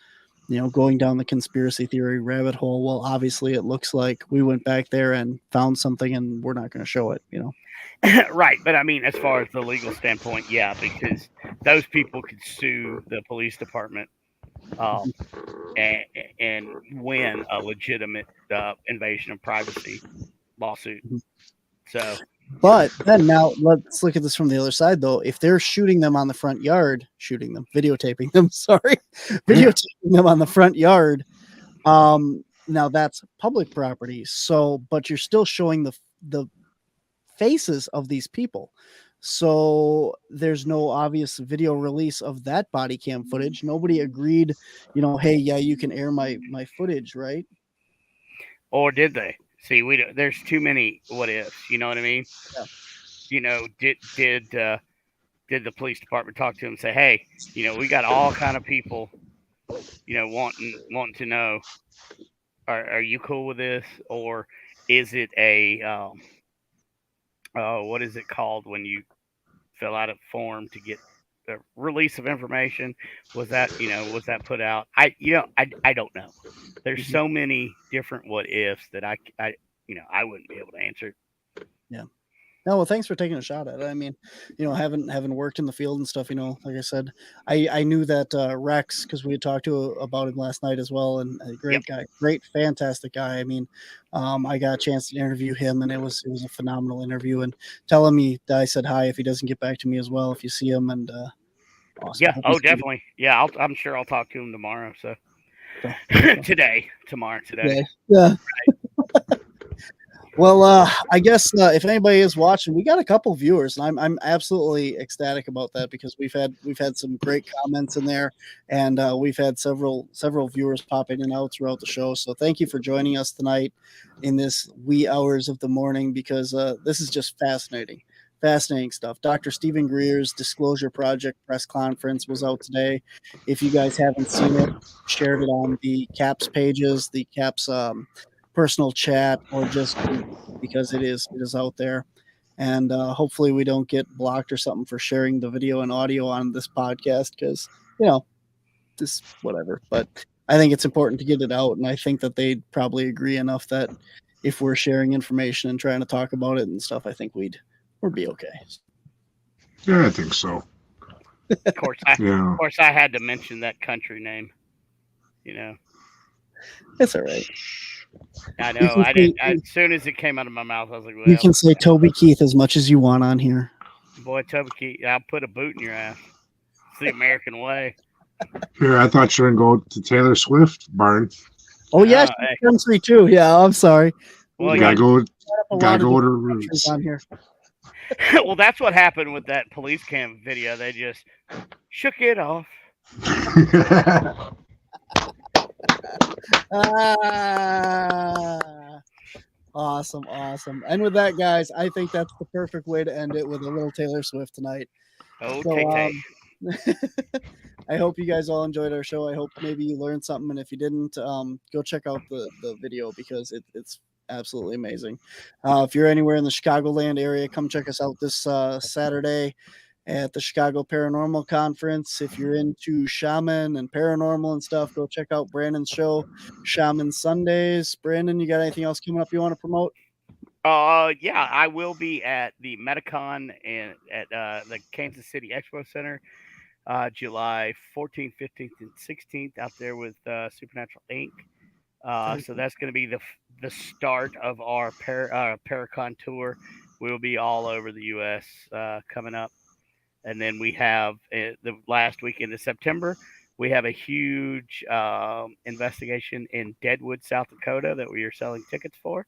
S1: going down the conspiracy theory rabbit hole. Well, obviously it looks like we went back there and found something and we're not going to show it,
S3: Right, but I mean, as far as the legal standpoint, yeah, because those people could sue the police department um, and, and win a legitimate invasion of privacy lawsuit. So,
S1: But then now let's look at this from the other side, though. If they're shooting them on the front yard, videotaping them, sorry, videotaping them on the front yard, now that's public property. So, but you're still showing the faces of these people. So there's no obvious video release of that body cam footage. Nobody agreed, hey, yeah, you can air my footage, right?
S3: or did they? See, there's too many what ifs. You know what I mean?
S1: Yeah.
S3: Did the police department talk to him and say, hey, we got all kind of people, wanting to know, are you cool with this, or is it a what is it called when you fill out a form to get the release of information? Was that put out? I don't know. There's so many different what ifs that I wouldn't be able to answer.
S1: Yeah. No, well, thanks for taking a shot at it. I mean, having worked in the field and stuff, like I said, I knew that Rex, because we had talked about him last night as well, and a great guy, fantastic guy. I mean, I got a chance to interview him, and it was a phenomenal interview. And telling me that I said hi if he doesn't get back to me as well, if you see him, and awesome.
S3: Yeah, definitely. Yeah, I'm sure I'll talk to him tomorrow. So today.
S1: Yeah. Well, I guess if anybody is watching, we got a couple viewers, and I'm absolutely ecstatic about that because we've had some great comments in there, and we've had several viewers pop in and out throughout the show. So thank you for joining us tonight in this wee hours of the morning, because this is just fascinating stuff. Dr. Stephen Greer's Disclosure Project press conference was out today. If you guys haven't seen it, shared it on the CAPS pages, the CAPS personal chat, or just because it is out there, and hopefully we don't get blocked or something for sharing the video and audio on this podcast, because this whatever. But I think it's important to get it out, and I think that they'd probably agree enough that if we're sharing information and trying to talk about it and stuff, I think we'd be okay.
S2: Yeah, I think so.
S3: Of course, I had to mention that country name.
S1: It's all right.
S3: I know. I did. As soon as it came out of my mouth, I was like, well,
S1: you can say Toby Keith as much as you want on here.
S3: Boy, Toby Keith, I'll put a boot in your ass. It's the American way.
S2: Here, I thought you were going to go to Taylor Swift barn.
S1: Oh, yeah, she's country too. Yeah, I'm sorry.
S3: Well,
S2: gotta go to roots
S1: on here.
S3: Well, that's what happened with that police cam video. They just shook it off.
S1: Awesome. And with that, guys, I think that's the perfect way to end it, with a little Taylor Swift tonight.
S3: Okay.
S1: So, I hope you guys all enjoyed our show. I hope maybe you learned something, and if you didn't, go check out the video, because it's absolutely amazing. If you're anywhere in the Chicagoland area, come check us out this Saturday at the Chicago Paranormal Conference. If you're into shaman and paranormal and stuff, go check out Brandon's show, Shaman Sundays. Brandon, you got anything else coming up you want to promote?
S3: Yeah, I will be at the Metacon and at the Kansas City Expo Center, July 14th, 15th, and 16th, out there with Supernatural Inc. So that's going to be the start of our Paracon tour. We will be all over the U.S. Coming up. And then we have the last weekend of September, we have a huge investigation in Deadwood, South Dakota, that we are selling tickets for.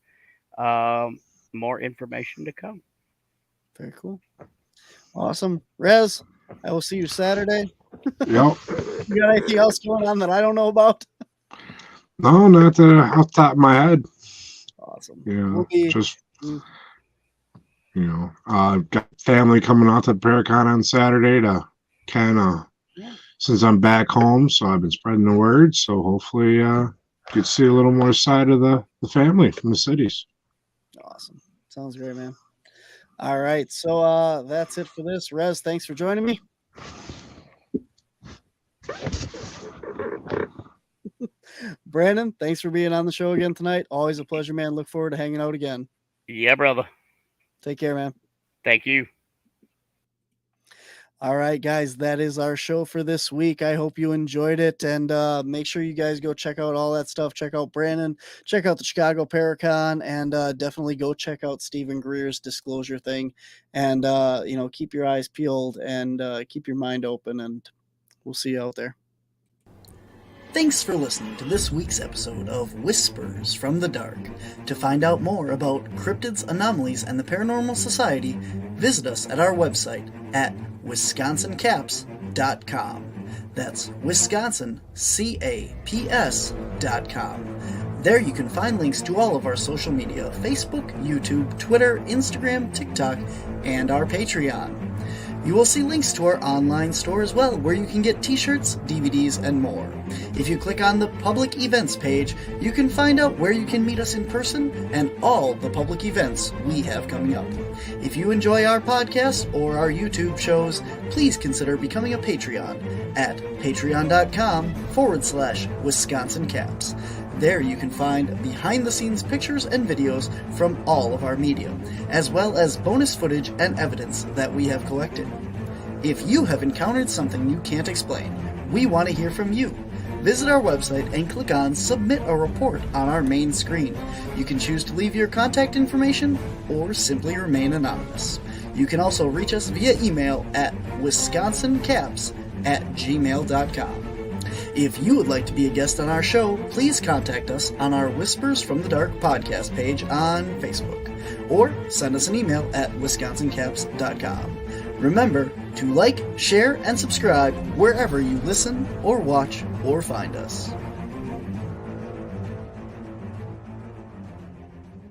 S3: More information to come.
S1: Very cool. Awesome. Rez, I will see you Saturday.
S2: Yep.
S1: You got anything else going on that I don't know about?
S2: No, not off the top of my head.
S1: Awesome.
S2: Got family coming out to Paracon on Saturday to kind of, since I'm back home, so I've been spreading the word. So hopefully, get to see a little more side of the family from the cities.
S1: Sounds great, man. All right. So that's it for this. Rez, thanks for joining me. Brandon, thanks for being on the show again tonight. Always a pleasure, man. Look forward to hanging out again.
S3: Yeah, brother.
S1: Take care, man.
S3: Thank you.
S1: All right, guys, that is our show for this week. I hope you enjoyed it, and make sure you guys go check out all that stuff. Check out Brandon, check out the Chicago Paracon, and definitely go check out Stephen Greer's disclosure thing. And keep your eyes peeled and keep your mind open, and we'll see you out there. Thanks for listening to this week's episode of Whispers from the Dark. To find out more about cryptids, anomalies, and the Paranormal Society, visit us at our website at wisconsincaps.com. That's wisconsincaps.com. There you can find links to all of our social media: Facebook, YouTube, Twitter, Instagram, TikTok, and our Patreon. You will see links to our online store as well, where you can get t-shirts, DVDs, and more. If you click on the public events page, you can find out where you can meet us in person and all the public events we have coming up. If you enjoy our podcast or our YouTube shows, please consider becoming a Patreon at patreon.com/Wisconsin Caps. There you can find behind-the-scenes pictures and videos from all of our media, as well as bonus footage and evidence that we have collected. If you have encountered something you can't explain, we want to hear from you. Visit our website and click on Submit a Report on our main screen. You can choose to leave your contact information or simply remain anonymous. You can also reach us via email at wisconsincaps@gmail.com. If you would like to be a guest on our show, please contact us on our Whispers from the Dark podcast page on Facebook, or send us an email at wisconsincaps.com. Remember to like, share, and subscribe wherever you listen or watch or find us.